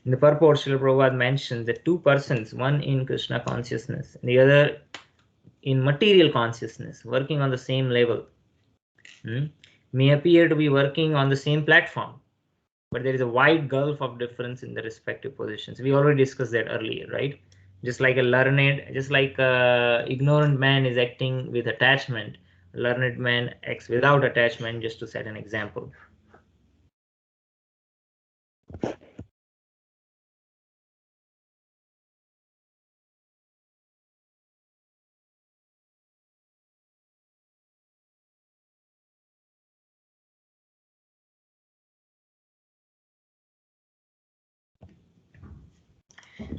In the purport, Srila Prabhupada mentions that two persons, one in Krishna consciousness and the other in material consciousness, working on the same level, may appear to be working on the same platform, but there is a wide gulf of difference in the respective positions. We already discussed that earlier, right? Just like a ignorant man is acting with attachment, a learned man acts without attachment, just to set an example.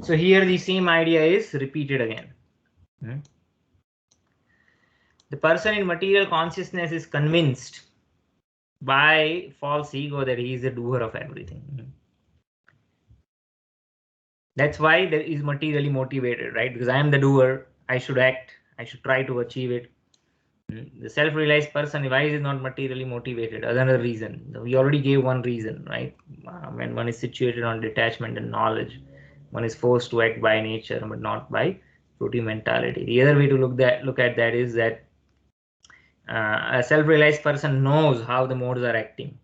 So here the same idea is repeated again. The person in material consciousness is convinced by false ego that he is the doer of everything. That's why there is materially motivated, right? Because I am the doer, I should act, I should try to achieve it. The self-realized person, why is it not materially motivated? Another reason. We already gave one reason, right? When one is situated on detachment and knowledge, one is forced to act by nature, but not by fruity mentality. The other way to look at that is that a self-realized person knows how the modes are acting,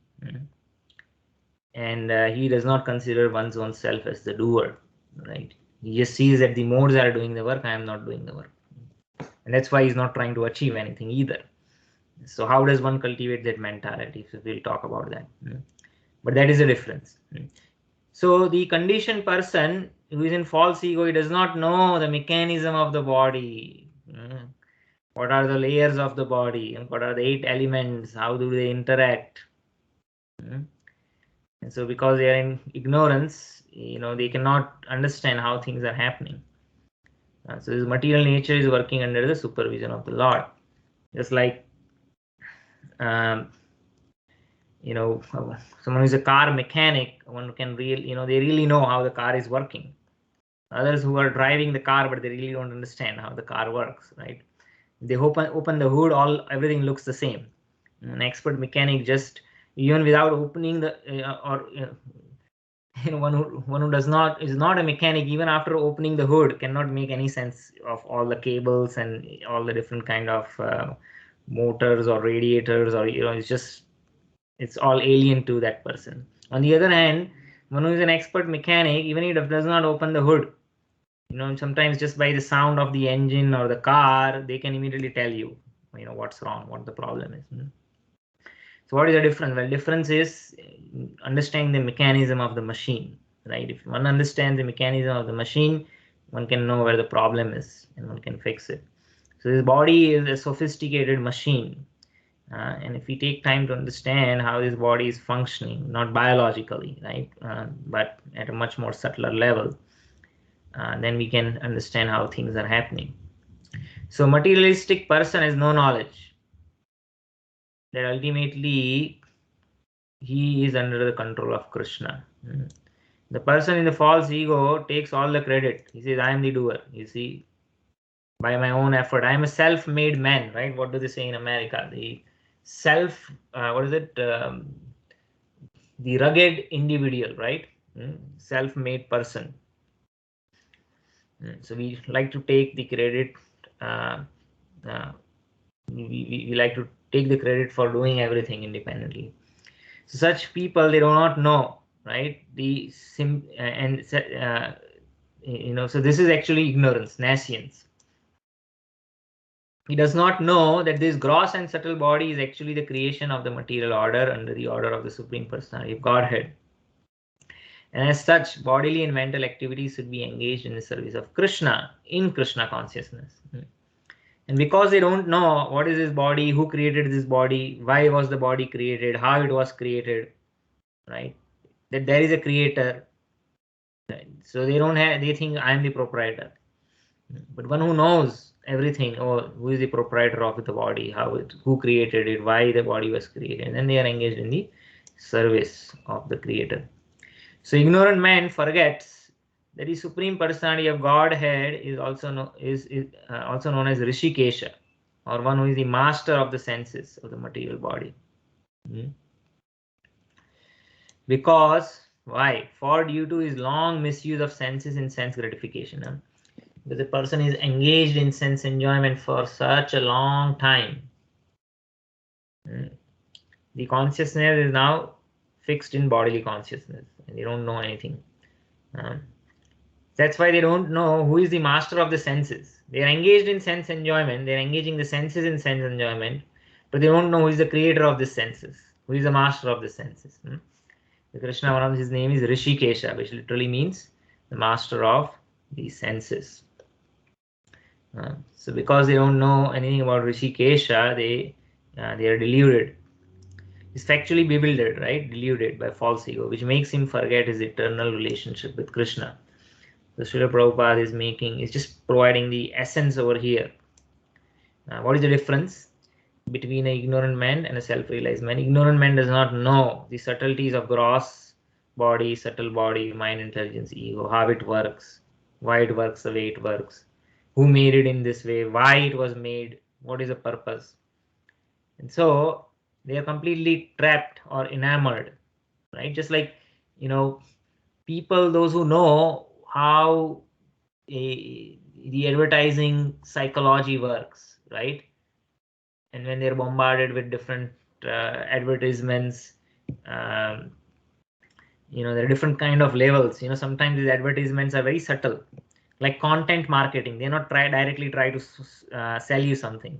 and he does not consider one's own self as the doer, right? He just sees that the modes are doing the work, I am not doing the work, and that's why he's not trying to achieve anything either. So how does one cultivate that mentality? So we'll talk about that, but that is a difference. So the conditioned person who is in false ego, he does not know the mechanism of the body. What are the layers of the body? And what are the 8 elements? How do they interact? And so because they are in ignorance, they cannot understand how things are happening. So this material nature is working under the supervision of the Lord. Just like someone who's a car mechanic, one can they really know how the car is working. Others who are driving the car, but they really don't understand how the car works, right? They open the hood, everything looks the same. An expert mechanic, just even without opening the one who is not a mechanic, even after opening the hood, cannot make any sense of all the cables and all the different kind of motors or radiators, or it's all alien to that person. On the other hand, one who is an expert mechanic, even if does not open the hood, sometimes just by the sound of the engine or the car, they can immediately tell you, what's wrong, what the problem is. So what is the difference? Well, difference is understanding the mechanism of the machine, right? If one understands the mechanism of the machine, one can know where the problem is and one can fix it. So this body is a sophisticated machine. And if we take time to understand how this body is functioning, not biologically, right, but at a much more subtler level, then we can understand how things are happening. So materialistic person has no knowledge. that ultimately he is under the control of Krishna. The person in the false ego takes all the credit. He says, I am the doer. You see, by my own effort. I am a self-made man, right? What do they say in America? The what is it? The rugged individual, right? Self-made person. So we like to take the credit. Uh, uh, we like to take the credit for doing everything independently. So such people, they do not know, right? So this is actually ignorance, nescience. He does not know that this gross and subtle body is actually the creation of the material order under the order of the Supreme Personality of Godhead. And as such, bodily and mental activities should be engaged in the service of Krishna, in Krishna consciousness. And because they don't know what is this body, who created this body, why was the body created, how it was created, right? That there is a creator. Right? So they think I am the proprietor. But one who knows everything, or who is the proprietor of the body, who created it, why the body was created, and then they are engaged in the service of the creator. So ignorant man forgets that the Supreme Personality of Godhead is also known as Rishikesha, or one who is the master of the senses of the material body. Because why? For due to his long misuse of senses in sense gratification. Because the person is engaged in sense enjoyment for such a long time. The consciousness is now fixed in bodily consciousness, and they don't know anything. That's why they don't know who is the master of the senses. They are engaged in sense enjoyment, they are engaging the senses in sense enjoyment, but they don't know who is the creator of the senses, who is the master of the senses. The Krishna, one of his name is Rishikesha, which literally means the master of the senses. So because they don't know anything about Rishikesha, they are deluded. He's factually bewildered, right? Deluded by false ego, which makes him forget his eternal relationship with Krishna. So Srila Prabhupada is just providing the essence over here. What is the difference between an ignorant man and a self-realized man? Ignorant man does not know the subtleties of gross body, subtle body, mind, intelligence, ego, how it works, why it works the way it works, who made it in this way, why it was made, what is the purpose. And so they are completely trapped or enamored, right? Just like, people, those who know how the advertising psychology works, right? And when they're bombarded with different advertisements, there are different kind of levels. Sometimes these advertisements are very subtle, like content marketing. They're not directly try to sell you something.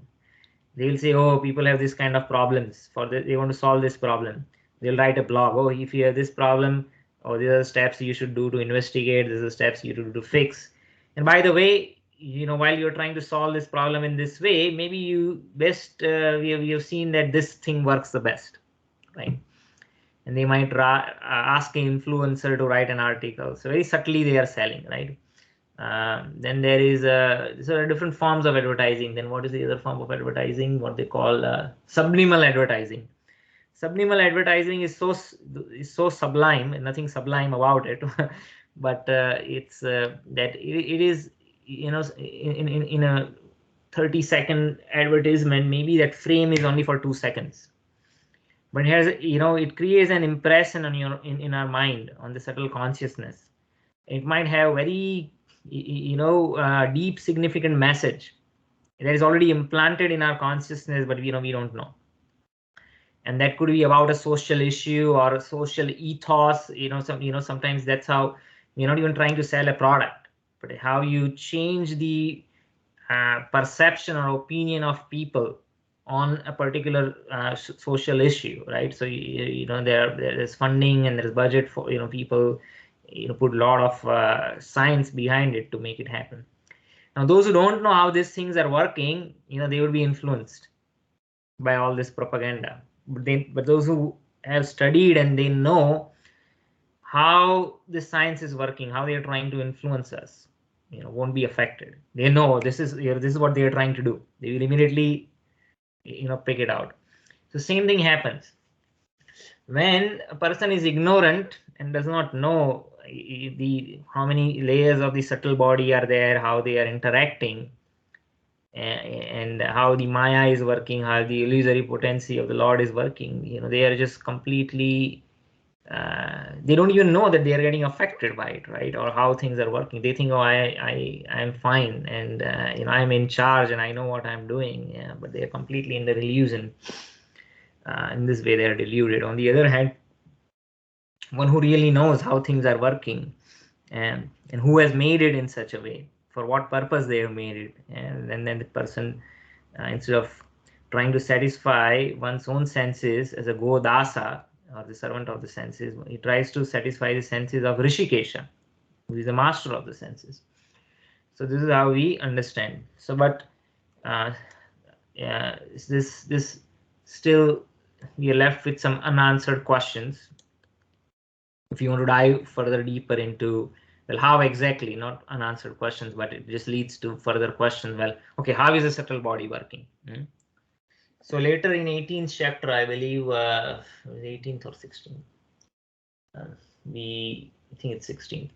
They will say, oh, people have this kind of problems, they want to solve this problem. They'll write a blog, oh, if you have this problem, or these are the steps you should do to investigate, these are the steps you do to fix. And by the way, while you're trying to solve this problem in this way, maybe we have seen that this thing works the best, right? And they might ask an influencer to write an article. So very subtly they are selling, right? Then there are different forms of advertising. Then what is the other form of advertising? What they call subliminal advertising. Subliminal advertising is so sublime, and nothing sublime about it. But it's that it is, in a 30-second advertisement, maybe that frame is only for 2 seconds. But it creates an impression on in our mind, on the subtle consciousness. It might have very deep significant message that is already implanted in our consciousness, but we don't know. And that could be about a social issue or a social ethos. Sometimes that's how you're not even trying to sell a product, but how you change the perception or opinion of people on a particular social issue, right? So there's funding and there's budget for people put a lot of science behind it to make it happen. Now those who don't know how these things are working, they will be influenced by all this propaganda. But those who have studied and they know how the science is working, how they are trying to influence us, won't be affected. They know this is what they are trying to do. They will immediately pick it out. So same thing happens when a person is ignorant and does not know the how many layers of the subtle body are there, how they are interacting, and how the Maya is working, how the illusory potency of the Lord is working. They are just completely, they don't even know that they are getting affected by it, right? Or how things are working. They think, oh, I'm fine, and I'm in charge, and I know what I'm doing. Yeah, but they are completely in the illusion. In this way, they are deluded. On the other hand, one who really knows how things are working, and who has made it in such a way, for what purpose they have made it, and then the person, instead of trying to satisfy one's own senses as a godasa, or the servant of the senses, he tries to satisfy the senses of Rishikesha, who is the master of the senses. So this is how we understand. So, but yeah, this still, we are left with some unanswered questions. If you want to dive further deeper into, well, how exactly, not unanswered questions, but it just leads to further questions. Well, okay, how is the subtle body working? So later in 18th chapter, I believe, 18th or 16th, I think it's 16th.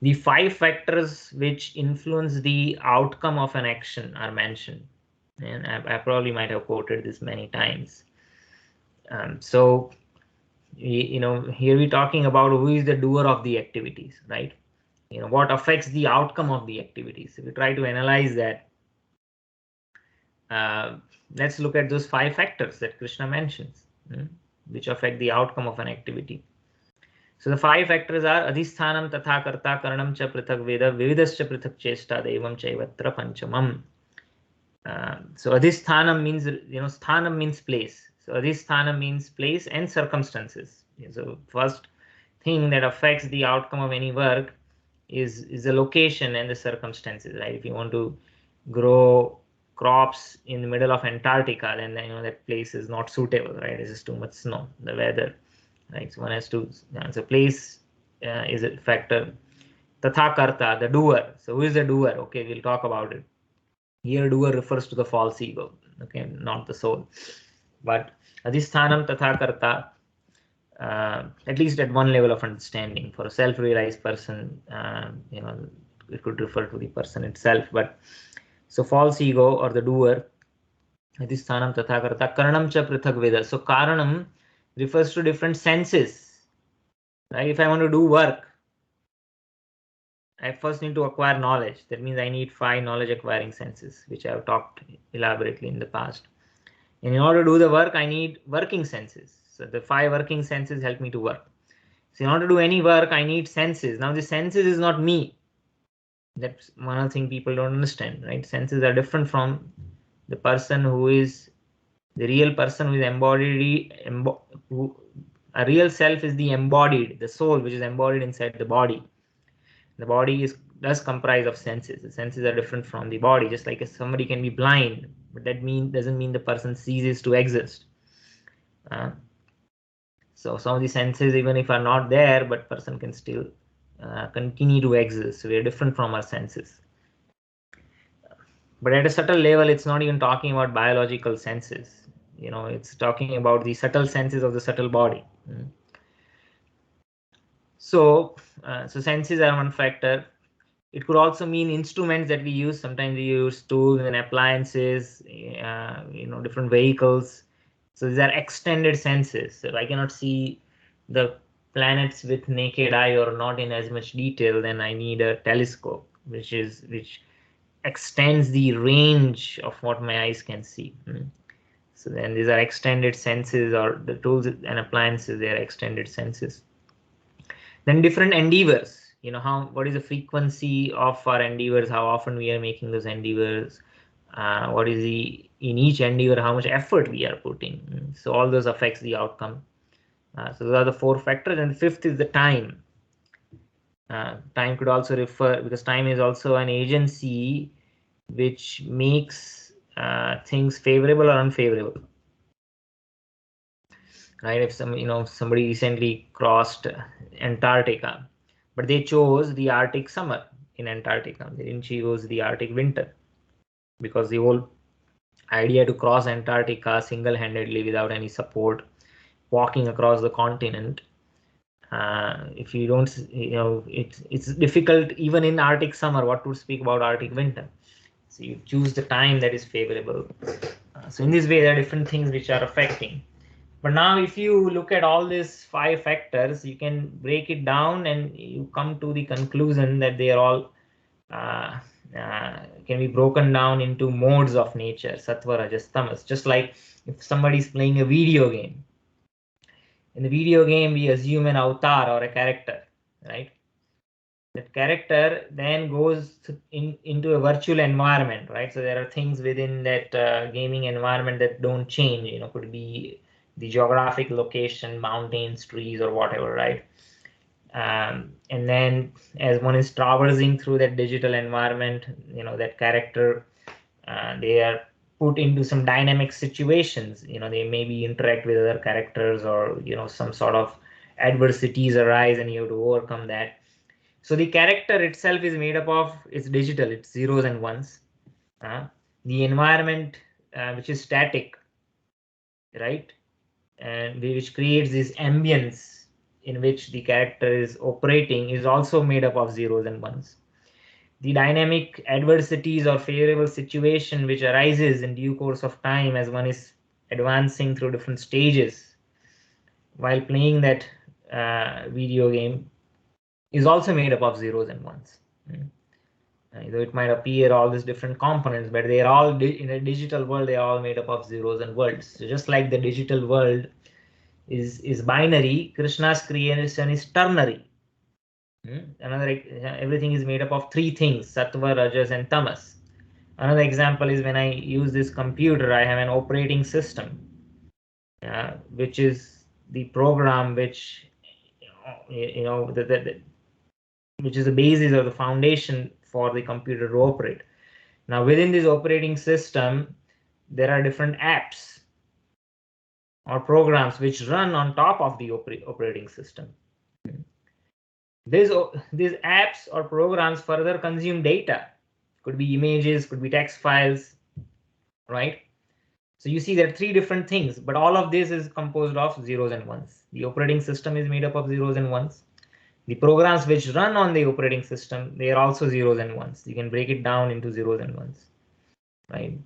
The 5 factors which influence the outcome of an action are mentioned, and I probably might have quoted this many times. So here we're talking about who is the doer of the activities, right? What affects the outcome of the activities. If we try to analyze that, let's look at those 5 factors that Krishna mentions, which affect the outcome of an activity. So the 5 factors are adhisthanam tatha karta karanam cha prithak veda vividascha prithak chesta devam chaivatra panchamam. So adhisthanam means, sthanam means place. So adhisthanam means place and circumstances. So first thing that affects the outcome of any work is the location and the circumstances, right? If you want to grow crops in the middle of Antarctica, then that place is not suitable, right? It's just too much snow, the weather, right? So one has to, so place is a factor. Tatha karta, the doer. So who is the doer? Okay, we'll talk about it. Here doer refers to the false ego, okay, not the soul. But adhisthanam tatha karta, at least at one level of understanding, for a self-realized person, it could refer to the person itself. But so false ego or the doer, adhisthanam tatha karta karanam cha prithak veda. So karanam refers to different senses, right? If I want to do work, I first need to acquire knowledge. That means I need 5 knowledge acquiring senses, which I have talked elaborately in the past. And in order to do the work, I need working senses. So the 5 working senses help me to work. So in order to do any work, I need senses. Now the senses is not me. That's one of the things people don't understand, right? Senses are different from the person who is the real person, who is embodied. A real self is the embodied, the soul, which is embodied inside the body. The body does comprise of senses. The senses are different from the body. Just like if somebody can be blind, but that doesn't mean the person ceases to exist. So some of the senses, even if are not there, but person can still continue to exist. So we are different from our senses. But at a subtle level, it's not even talking about biological senses. It's talking about the subtle senses of the subtle body. So senses are one factor. It could also mean instruments that we use. Sometimes we use tools and appliances, different vehicles. So these are extended senses. So if I cannot see the planets with naked eye or not in as much detail, then I need a telescope, which extends the range of what my eyes can see. So then these are extended senses, or the tools and appliances, they are extended senses. Then different endeavors. What is the frequency of our endeavors, how often we are making those endeavors, what is in each endeavor, how much effort we are putting. So all those affects the outcome. So those are the 4 factors. And the 5th is the time. Time could also refer, because time is also an agency which makes things favorable or unfavorable, right? If somebody recently crossed Antarctica, but they chose the Arctic summer in Antarctica, they didn't choose the Arctic winter, because the whole idea to cross Antarctica single-handedly without any support, walking across the continent. If you don't, it's difficult even in Arctic summer. What to speak about Arctic winter? So you choose the time that is favorable. So in this way, there are different things which are affecting. But now, if you look at all these 5 factors, you can break it down and you come to the conclusion that they are all can be broken down into modes of nature, sattva, rajas, tamas. Just like if somebody is playing a video game. In the video game, we assume an avatar or a character, right? That character then goes into a virtual environment, right? So there are things within that gaming environment that don't change. Could be the geographic location, mountains, trees, or whatever, right? And then as one is traversing through that digital environment, that character, they are put into some dynamic situations. They maybe interact with other characters, or some sort of adversities arise and you have to overcome that. So the character itself is made up of, it's digital, it's zeros and ones. The environment, which is static, right? And which creates this ambience in which the character is operating, is also made up of zeros and ones. The dynamic adversities or favorable situation which arises in due course of time as one is advancing through different stages while playing that video game is also made up of zeros and ones. Though it might appear all these different components, but they are all in a digital world, they are all made up of zeros and ones. So just like the digital world is binary, Krishna's creation is ternary. Everything is made up of 3 things: sattva, rajas, and tamas. Another example is when I use this computer, I have an operating system, which is the program which which is the basis or the foundation for the computer to operate. Now, within this operating system, there are different apps or programs which run on top of the operating system. These apps or programs further consume data. Could be images, could be text files, right? So you see there are 3 different things, but all of this is composed of zeros and ones. The operating system is made up of zeros and ones. The programs which run on the operating system, they are also zeros and ones. You can break it down into zeros and ones, right?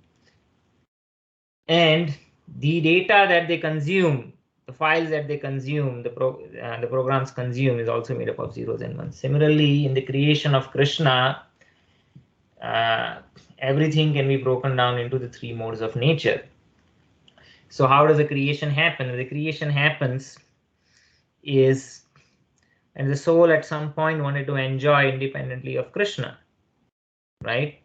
And the data that they consume, the files that they consume, the programs consume, is also made up of zeros and ones. Similarly, in the creation of Krishna, everything can be broken down into the 3 modes of nature. So how does the creation happen? The creation happens is, and the soul at some point wanted to enjoy independently of Krishna, right?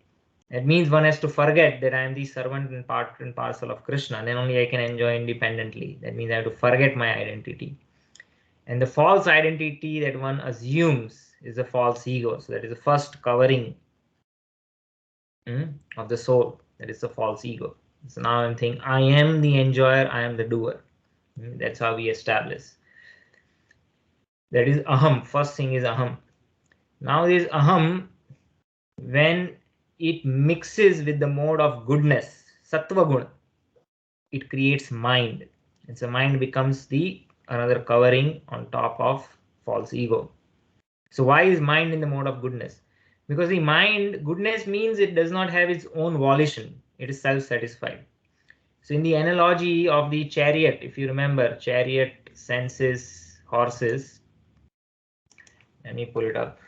That means one has to forget that I am the servant and part and parcel of Krishna, and then only I can enjoy independently. That means I have to forget my identity. And the false identity that one assumes is a false ego. So that is the first covering of the soul. That is the false ego. So now I'm thinking, I am the enjoyer, I am the doer. That's how we establish. That is aham. First thing is aham. Now this aham, when it mixes with the mode of goodness, sattva guna, it creates mind. And so mind becomes the another covering on top of false ego. So why is mind in the mode of goodness? Because the mind, goodness means it does not have its own volition. It is self-satisfied. So in the analogy of the chariot, if you remember, chariot senses horses. Let me pull it up.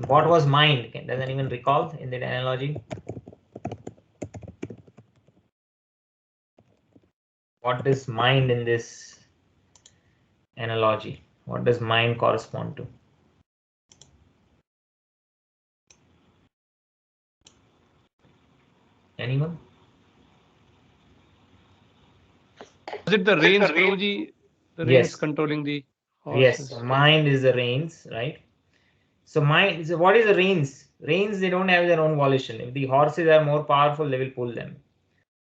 What was mind? Does anyone recall in that analogy? What is mind in this analogy? What does mind correspond to? Anyone? Is it the reins, Prabhuji? The reins controlling the horses. Yes, mind is the reins, right? So mind is, what is the reins? Reins, they don't have their own volition. If the horses are more powerful, they will pull them.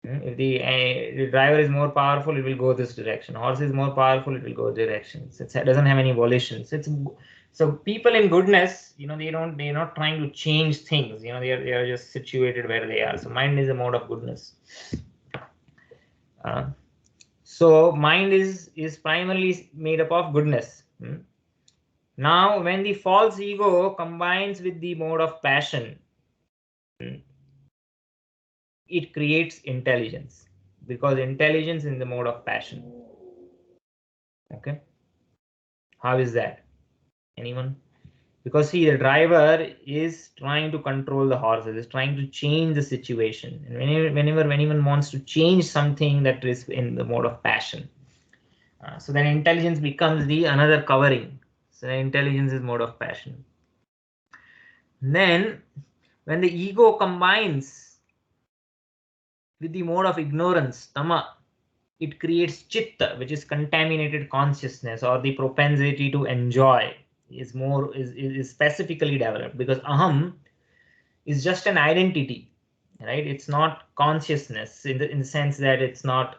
If the driver is more powerful, it will go this direction. Horse is more powerful, it will go directions. It doesn't have any volition. So So people in goodness, they're not trying to change things. They are just situated where they are. So mind is a mode of goodness. So mind is primarily made up of goodness. Now, when the false ego combines with the mode of passion, it creates intelligence, because intelligence is in the mode of passion. Okay, how is that? Anyone? Because see, the driver is trying to control the horses, is trying to change the situation, and whenever anyone wants to change something, that is in the mode of passion. So then intelligence becomes the another covering. So then intelligence is mode of passion. Then when the ego combines with the mode of ignorance, tama, it creates chitta, which is contaminated consciousness, or the propensity to enjoy is specifically developed, because aham is just an identity, right? It's not consciousness in the sense that it's not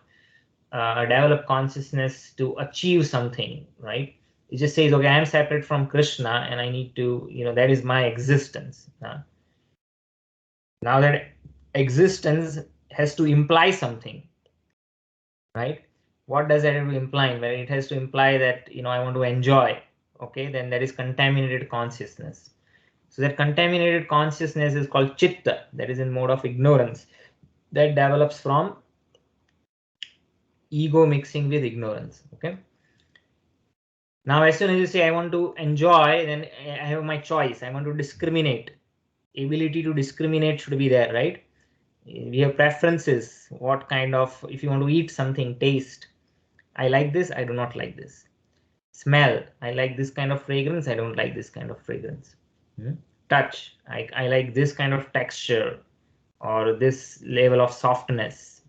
a developed consciousness to achieve something, right? It just says, okay, I am separate from Krishna and I need to, that is my existence. Now that existence has to imply something, right? What does that have to imply? Well, it has to imply that, I want to enjoy. Okay, then that is contaminated consciousness. So that contaminated consciousness is called chitta, that is in mode of ignorance, that develops from ego mixing with ignorance. Okay. Now, as soon as you say I want to enjoy, then I have my choice. I want to discriminate. Ability to discriminate should be there, right? We have preferences. What kind of, if you want to eat something, taste. I like this, I do not like this. Smell, I like this kind of fragrance, I don't like this kind of fragrance. Touch, I like this kind of texture or this level of softness.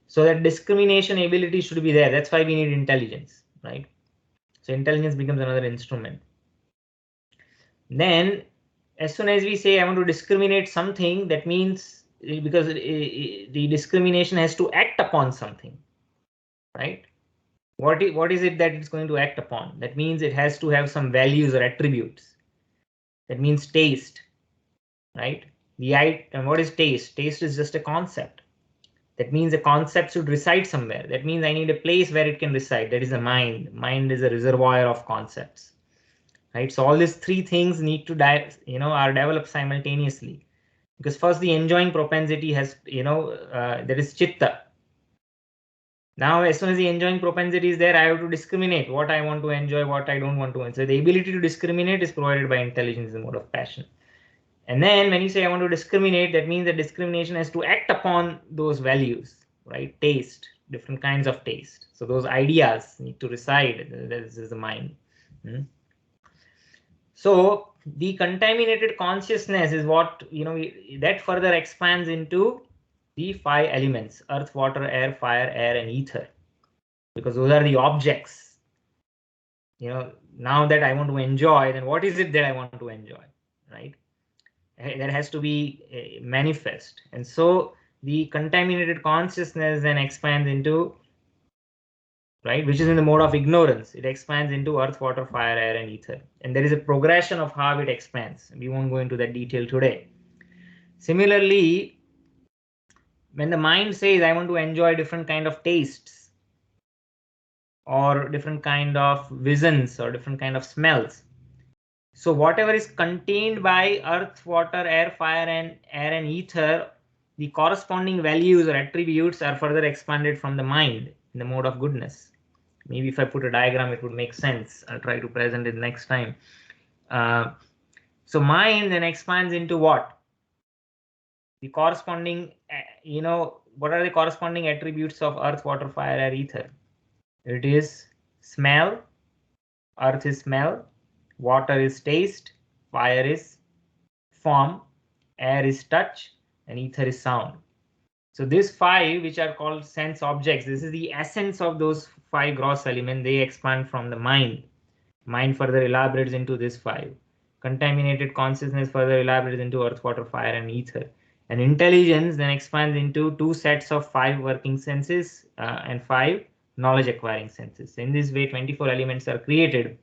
So that discrimination ability should be there. That's why we need intelligence, right? So intelligence becomes another instrument. Then as soon as we say I want to discriminate something, that means, because the discrimination has to act upon something, right? What is it that it's going to act upon? That means it has to have some values or attributes. That means taste, right? And what is taste? Taste is just a concept. That means the concept should reside somewhere. That means I need a place where it can reside. That is the mind. Mind is a reservoir of concepts, right? So all these three things need to are developed simultaneously. Because first the enjoying propensity has, there is chitta. Now, as soon as the enjoying propensity is there, I have to discriminate what I want to enjoy, what I don't want to enjoy. So the ability to discriminate is provided by intelligence in the mode of passion. And then when you say I want to discriminate, that means that discrimination has to act upon those values, right? Taste, different kinds of taste. So those ideas need to reside. This is the mind. So the contaminated consciousness is what, that further expands into the 5 elements: earth, water, air, fire, air, and ether. Because those are the objects. Now that I want to enjoy, then what is it that I want to enjoy, right? That has to be manifest. And so the contaminated consciousness then expands into, right, which is in the mode of ignorance. It expands into earth, water, fire, air, and ether. And there is a progression of how it expands. We won't go into that detail today. Similarly, when the mind says I want to enjoy different kind of tastes or different kind of visions or different kind of smells, so whatever is contained by earth, water, air, fire, and ether, the corresponding values or attributes are further expanded from the mind in the mode of goodness. Maybe if I put a diagram, it would make sense. I'll try to present it next time. So mind then expands into what? The corresponding, what are the corresponding attributes of earth, water, fire, air, ether? It is smell. Earth is smell. Water is taste. Fire is form. Air is touch. And ether is sound. So these 5, which are called sense objects, this is the essence of those 5 gross elements. They expand from the mind. Mind further elaborates into this 5. Contaminated consciousness further elaborates into earth, water, fire, and ether. And intelligence then expands into 2 sets of 5 working senses and 5 knowledge acquiring senses. In this way, 24 elements are created.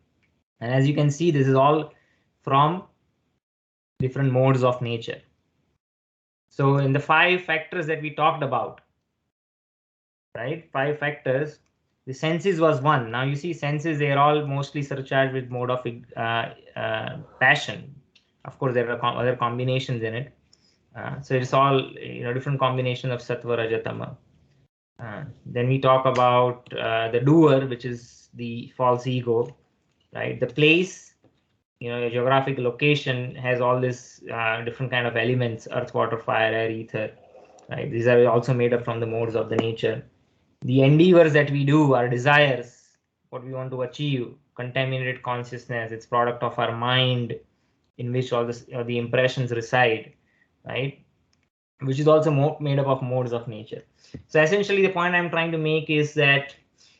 And as you can see, this is all from different modes of nature. So in the 5 factors that we talked about, right, 5 factors, the senses was one. Now you see senses, they are all mostly surcharged with mode of passion. Of course, there are other combinations in it. So it's all, different combination of sattva, raja, tama. Then we talk about the doer, which is the false ego, right? The place, your geographic location has all this different kind of elements: earth, water, fire, air, ether, right? These are also made up from the modes of the nature. The endeavors that we do, our desires, what we want to achieve, contaminated consciousness, it's product of our mind, in which all this, the impressions reside, right? Which is also made up of modes of nature. So essentially, the point I'm trying to make is that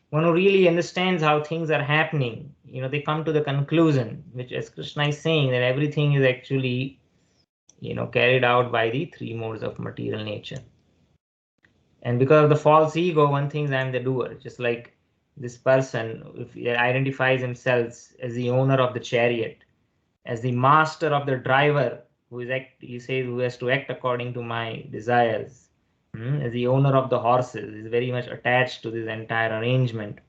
one who really understands how things are happening, they come to the conclusion, which, as Krishna is saying, that everything is actually, carried out by the 3 modes of material nature. And because of the false ego, one thinks I'm the doer. Just like this person, if he identifies himself as the owner of the chariot, as the master of the driver, who has to act according to my desires, as the owner of the horses, is very much attached to this entire arrangement.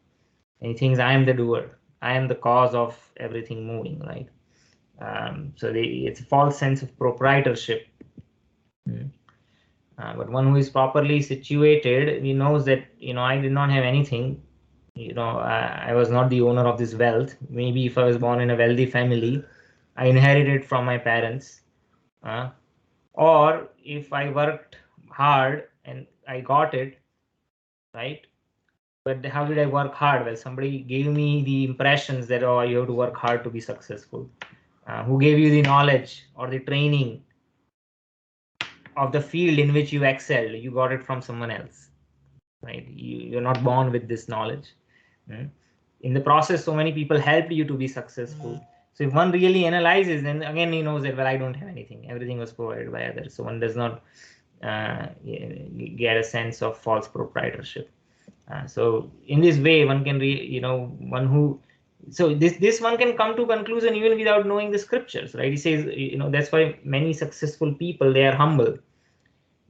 And he thinks I am the doer, I am the cause of everything moving, right? So it's a false sense of proprietorship. But one who is properly situated, he knows that, I did not have anything. I was not the owner of this wealth. Maybe if I was born in a wealthy family, I inherited from my parents. Or if I worked hard and I got it, right? But how did I work hard? Well, somebody gave me the impressions that, oh, you have to work hard to be successful. Who gave you the knowledge or the training of the field in which you excelled? You got it from someone else, right? You're not born with this knowledge. In the process, so many people helped you to be successful. So if one really analyzes, then again he knows that, well, I don't have anything. Everything was provided by others. So one does not get a sense of false proprietorship. So in this way, one can so this one can come to conclusion even without knowing the scriptures, right? He says, that's why many successful people, they are humble,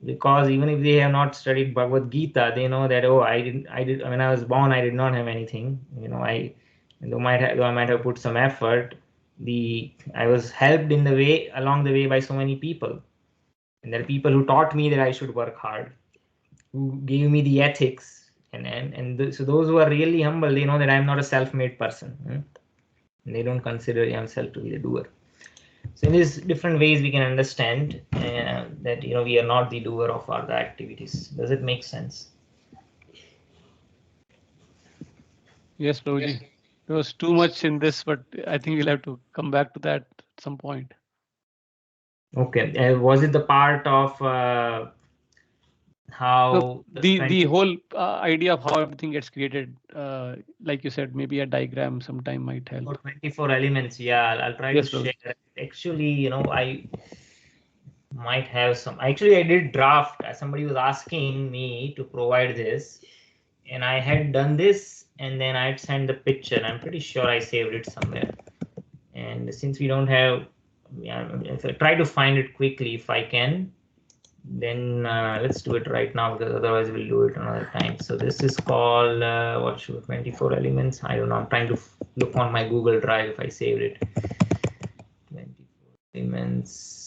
because even if they have not studied Bhagavad Gita, they know that, oh, I did when I was born, I did not have anything. Though I might have put some effort, I was helped along the way by so many people. And there are people who taught me that I should work hard, who gave me the ethics. So those who are really humble, they know that I'm not a self-made person. And they don't consider themselves to be the doer. So in these different ways, we can understand that we are not the doer of our activities. Does it make sense? Yes, Prabhuji. There was too much in this, but I think we'll have to come back to that at some point. Okay. Was it the part of how the whole idea of how everything gets created, like you said, maybe a diagram sometime might help. 24 elements? Yeah, I'll try to share. Actually, I might have some. Actually, I did draft. Somebody was asking me to provide this, and I had done this, and then I'd send the picture. I'm pretty sure I saved it somewhere. And since we don't have, if I try to find it quickly if I can, then let's do it right now, because otherwise we'll do it another time. So this is called 24 elements. I don't know. I'm trying to look on my Google Drive if I saved it. 24 elements.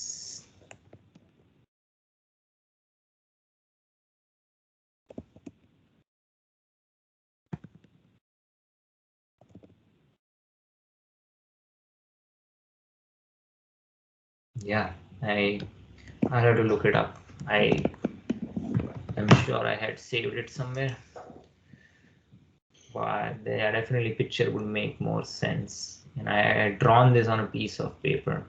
Yeah, I have to look it up. I'm sure I had saved it somewhere, but yeah, definitely picture would make more sense. And I had drawn this on a piece of paper.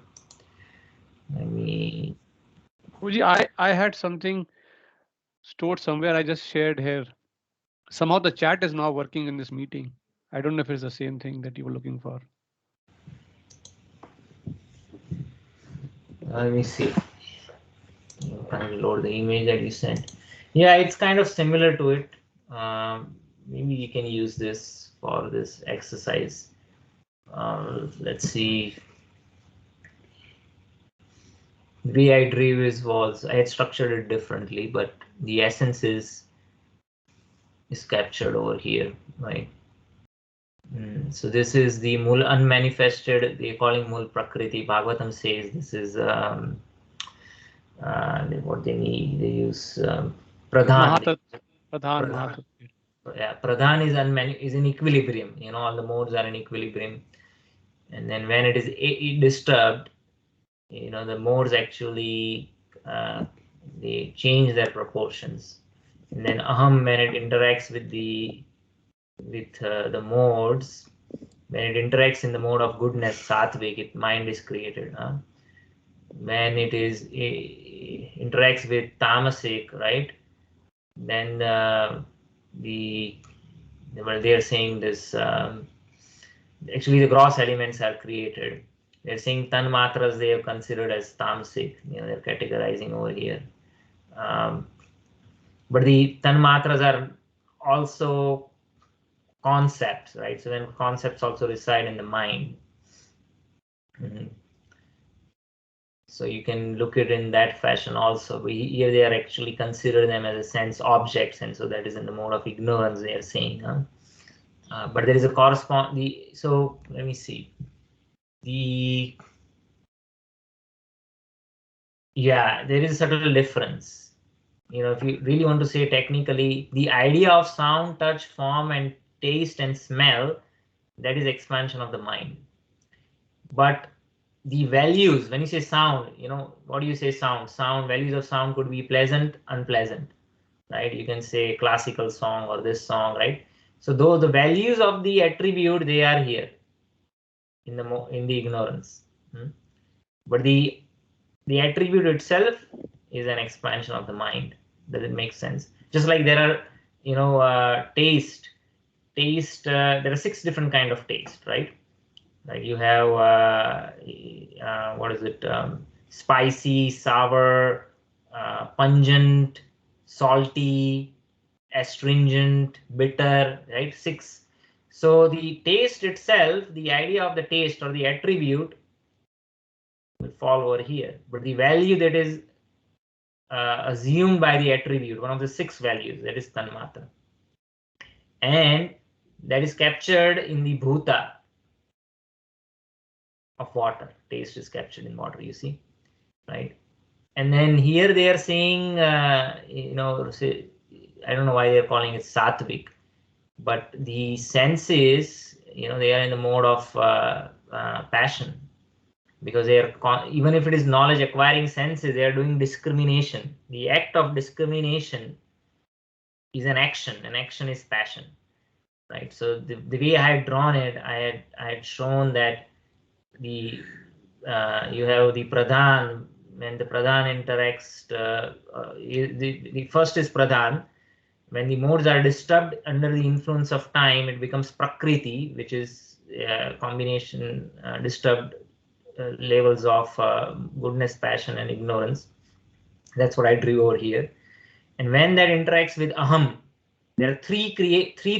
Let me. Uji, I had something stored somewhere. I just shared here. Somehow the chat is now working in this meeting. I don't know if it's the same thing that you were looking for. Let me see. I'm trying to load the image that you sent. Yeah, it's kind of similar to it. Maybe you can use this for this exercise. let's see. The way I drew this was, I had structured it differently, but the essence is captured over here, right? So this is the Mul unmanifested, they're calling Mul Prakriti. Bhagavatam says this is what they need, they use Pradhan. Mahatat, Pradhan, Mahatat. Yeah, Pradhan is in equilibrium, all the modes are in equilibrium. And then when it is disturbed, the modes actually they change their proportions. And then Aham, when it interacts with the modes, when it interacts in the mode of goodness, Satvik, mind is created. When it is interacts with Tamasic, right? Then they are saying this. Actually, the gross elements are created. They're saying Tanmatras they have considered as Tamasic. They're categorizing over here. But the Tanmatras are also concepts, right? So then concepts also reside in the mind. So you can look at it in that fashion also. But here they are actually consider them as a sense objects, and so that is in the mode of ignorance they are saying. But there is a corresponding. So let me see. There is a subtle difference. If you really want to say technically, the idea of sound, touch, form, and taste and smell, that is expansion of the mind. But the values, when you say sound, what do you say sound? Sound, values of sound could be pleasant, unpleasant, right? You can say classical song or this song, right? So though the values of the attribute, they are here in the ignorance. But the attribute itself is an expansion of the mind. Does it make sense? Just like there are, taste. There are 6 different kind of taste, right? Like you have what is it? Spicy, sour, pungent, salty, astringent, bitter, right? 6. So the taste itself, the idea of the taste or the attribute will fall over here, but the value that is assumed by the attribute, one of the 6 values, that is tanmatra, and that is captured in the bhuta of water. Taste is captured in water, you see, right? And then here they are saying, say, I don't know why they're calling it sattvic, but the senses, they are in the mode of passion, because they are, even if it is knowledge acquiring senses, they are doing discrimination. The act of discrimination is an action. An action is passion, right? So the way I had drawn it, I had shown that the you have the pradhan. When the pradhan interacts, the first is pradhan. When the modes are disturbed under the influence of time, it becomes prakriti, which is combination disturbed levels of goodness, passion, and ignorance. That's what I drew over here. And when that interacts with aham, there are three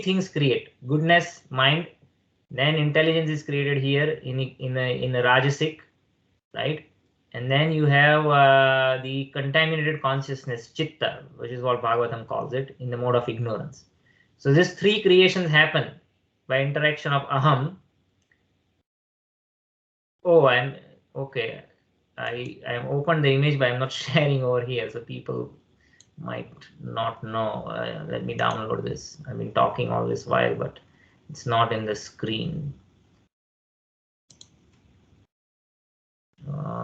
things create: goodness, mind, then intelligence is created here in a rajasic, right? And then you have the contaminated consciousness, chitta, which is what Bhagavatam calls it, in the mode of ignorance. So these 3 creations happen by interaction of aham. Oh, I'm okay. I am opened the image, but I'm not sharing over here, so people might not know. Let me download this. I've been talking all this while, but it's not in the screen.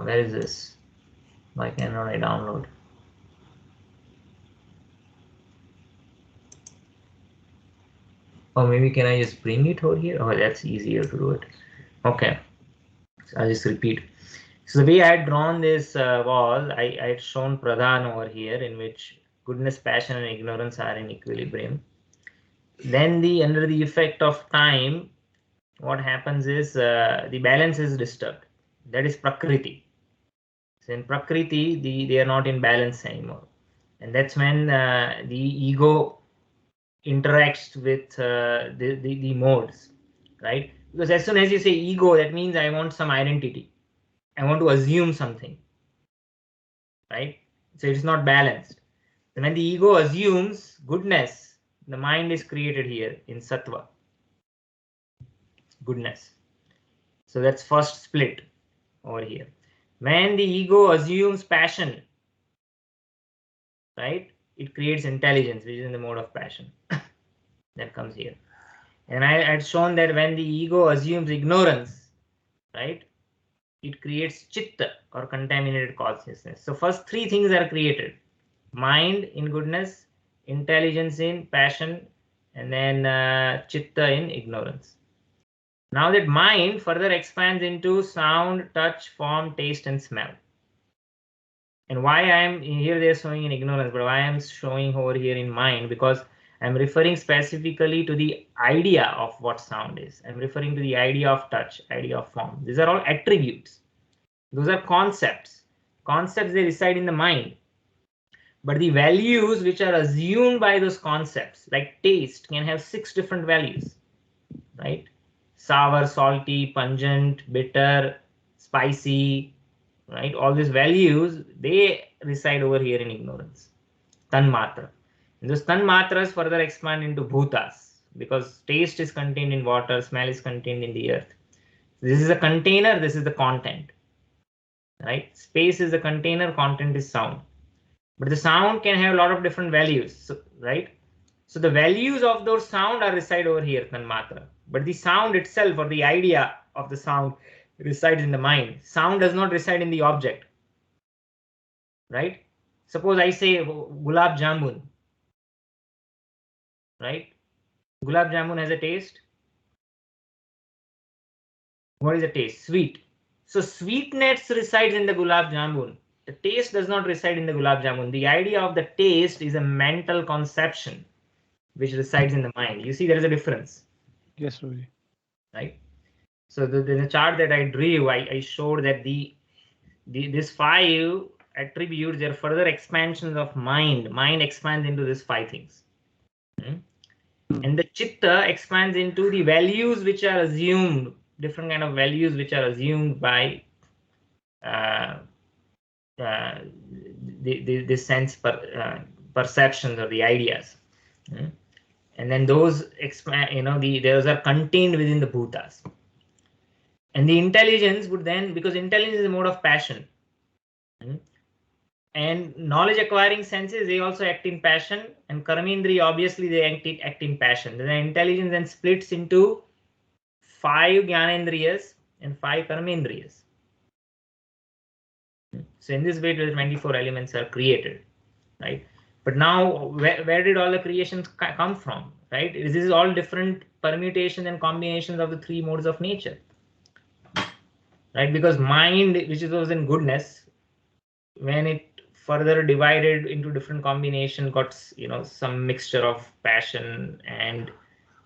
Where is this? Why cannot I download? Or maybe can I just bring it over here? Oh, that's easier to do it. Okay, so I'll just repeat. So the way I had drawn this was, I had shown pradhan over here, in which goodness, passion, and ignorance are in equilibrium. Then under the effect of time, what happens is the balance is disturbed. That is prakriti. So in prakriti, they are not in balance anymore, and that's when the ego interacts with the modes, right? Because as soon as you say ego, that means I want some identity. I want to assume something, right? So it's not balanced. So when the ego assumes goodness, the mind is created here in sattva, goodness. So that's first split over here. When the ego assumes passion, right, it creates intelligence, which is in the mode of passion. That comes here. And I had shown that when the ego assumes ignorance, right, it creates chitta or contaminated consciousness. So first three things are created: mind in goodness, intelligence in passion, and then chitta in ignorance. Now that mind further expands into sound, touch, form, taste, and smell. And why I am here, they're showing in ignorance, but why I am showing over here in mind, because I'm referring specifically to the idea of what sound is. I'm referring to the idea of touch, idea of form. These are all attributes. Those are concepts. Concepts, they reside in the mind. But the values which are assumed by those concepts, like taste, can have 6 different values, right? Sour, salty, pungent, bitter, spicy, right? All these values, they reside over here in ignorance. Tanmatra. And those tanmatras further expand into bhutas, because taste is contained in water, smell is contained in the earth. This is a container, this is the content, right? Space is the container, content is sound. But the sound can have a lot of different values, so, right? So the values of those sound are reside over here, tanmatra. But the sound itself, or the idea of the sound, resides in the mind. Sound does not reside in the object, right? Suppose I say gulab jamun, right? Gulab jamun has a taste. What is the taste? Sweet. So sweetness resides in the gulab jamun. The taste does not reside in the gulab jamun. The idea of the taste is a mental conception which resides in the mind. You see, there is a difference. Yes, Guruji. Right? So the chart that I drew, I showed that these 5 attributes, they are further expansions of mind. Mind expands into these 5 things. And the chitta expands into the values which are assumed, different kind of values which are assumed by the sense perceptions or the ideas. And then those expand, those are contained within the bhutas. And the intelligence would then, because intelligence is a mode of passion, and knowledge acquiring senses, they also act in passion, and karmendriya, obviously they act in passion. Then intelligence then splits into 5 jnanendriyas and 5 karmendriyas. So in this way, the 24 elements are created, right? But now, where did all the creations come from, right? This is all different permutations and combinations of the 3 modes of nature, right? Because mind, which was in goodness, when it further divided into different combination, got some mixture of passion and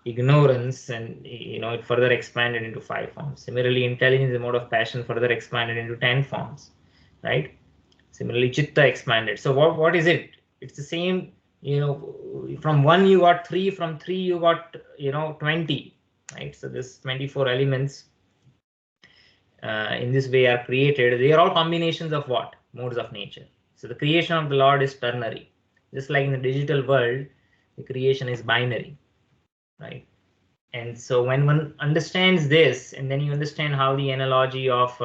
ignorance, and it further expanded into 5 forms. Similarly, intelligence, the mode of passion, further expanded into 10 forms, right? Similarly, chitta expanded. So what is it? It's the same. From 1 you got 3, from 3 you got 20, right? So this 24 elements in this way are created. They are all combinations of what? Modes of nature. So the creation of the Lord is ternary. Just like in the digital world, the creation is binary, right? And so when one understands this, and then you understand how the analogy of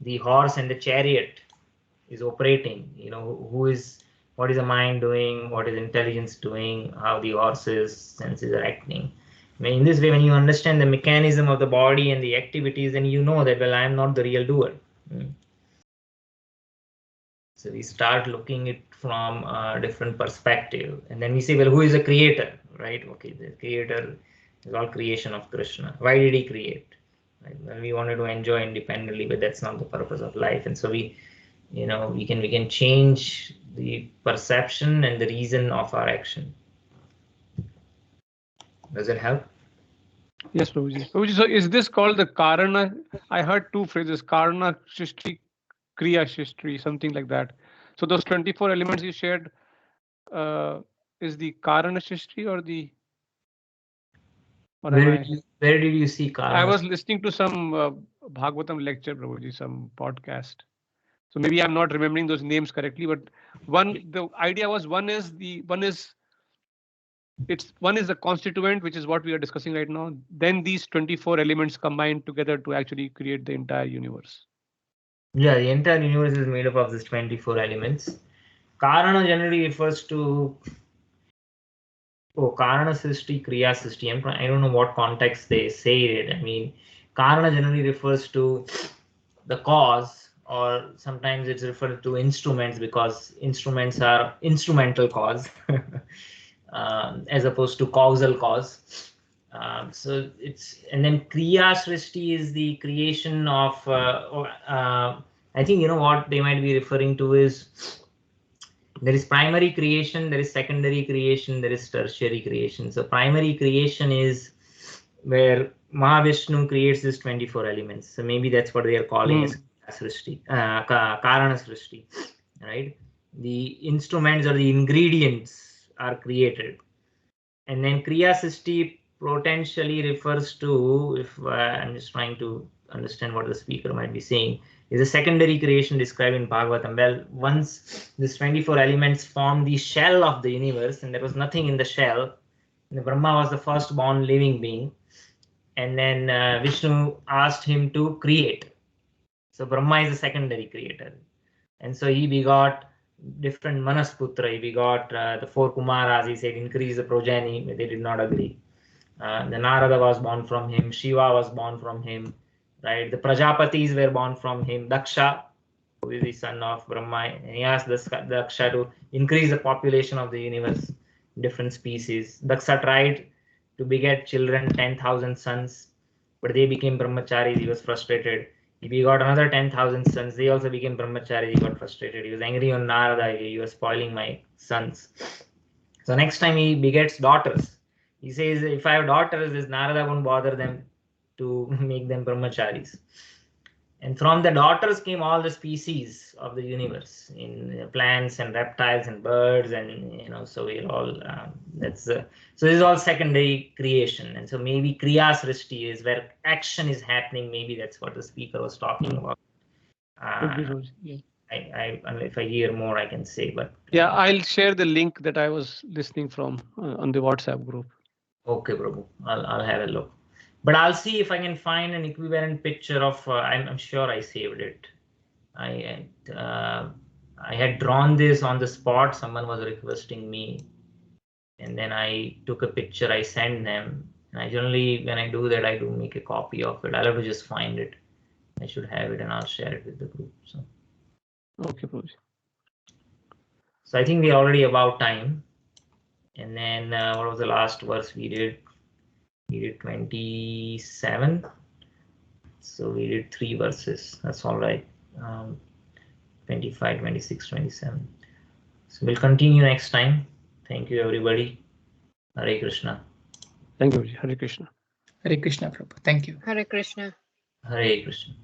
the horse and the chariot is operating, what is the mind doing, what is intelligence doing, how the horse's senses are acting. In this way, when you understand the mechanism of the body and the activities, then you know that, well, I am not the real doer. So we start looking it from a different perspective, and then we say, well, who is the creator, right? Okay, the creator is all creation of Krishna. Why did he create? Right? Well, we wanted to enjoy independently, but that's not the purpose of life. And so we can change the perception and the reason of our action. Does it help? Yes, Prabhuji. Prabhuji, so is this called the Karana? I heard 2 phrases, Karana Shishtri, Kriya Shishtri, something like that. So those 24 elements you shared, is the Karana Shishtri or the... Or am I... Where did you see Karana? I was listening to some Bhagavatam lecture, Prabhuji, some podcast. So maybe I'm not remembering those names correctly, but the idea was one is the constituent, which is what we are discussing right now. Then these 24 elements combined together to actually create the entire universe. Yeah, the entire universe is made up of these 24 elements. Karana generally refers to Karana Srishti, Kriya Srishti. I don't know what context they say it. I mean, Karana generally refers to the cause, or sometimes it's referred to instruments because instruments are instrumental cause as opposed to causal cause. So it's, and then Kriya Srishti is the creation of, I think, you know, what they might be referring to is there is primary creation, there is secondary creation, there is tertiary creation. So primary creation is where Mahavishnu creates these 24 elements. So maybe that's what they are calling as Srishti, Karana Srishti, right? The instruments or the ingredients are created. And then Kriya Srishti potentially refers to, if I'm just trying to understand what the speaker might be saying, is a secondary creation described in Bhagavatam. Well, once these 24 elements formed the shell of the universe and there was nothing in the shell, the Brahma was the first born living being, and then Vishnu asked him to create. So Brahma is a secondary creator, and so he begot different Manasputra. He begot the 4 Kumaras. He said increase the progeny, but they did not agree. The Narada was born from him. Shiva was born from him, right? The Prajapatis were born from him. Daksha, who is the son of Brahma, and he asked Daksha to increase the population of the universe, different species. Daksha tried to beget children, 10,000 sons, but they became brahmacharis. He was frustrated. He begot another 10,000 sons. They also became brahmacharis. He got frustrated. He was angry on Narada. You were spoiling my sons. So next time he begets daughters. He says, if I have daughters, this Narada won't bother them to make them brahmacharis. And from the daughters came all the species of the universe, in plants and reptiles and birds, and you know, so we're all so this is all secondary creation. And so maybe Kriya Srishti is where action is happening. Maybe that's what the speaker was talking about. Yeah. If I hear more, I can say. But yeah, I'll share the link that I was listening from on the WhatsApp group. Okay, Prabhu, I'll have a look. But I'll see if I can find an equivalent picture of. I'm sure I saved it. I had drawn this on the spot. Someone was requesting me, and then I took a picture. I sent them. And I generally, when I do that, I do make a copy of it. I'll have to just find it. I should have it, and I'll share it with the group. So. Okay, Prabhuji. So I think we're already about time. And then what was the last verse we did? We did 27. So we did 3 verses. That's all right. 25, 26, 27. So we'll continue next time. Thank you, everybody. Hare Krishna. Thank you, Hare Krishna. Hare Krishna, Prabhu. Thank you. Hare Krishna. Hare Krishna.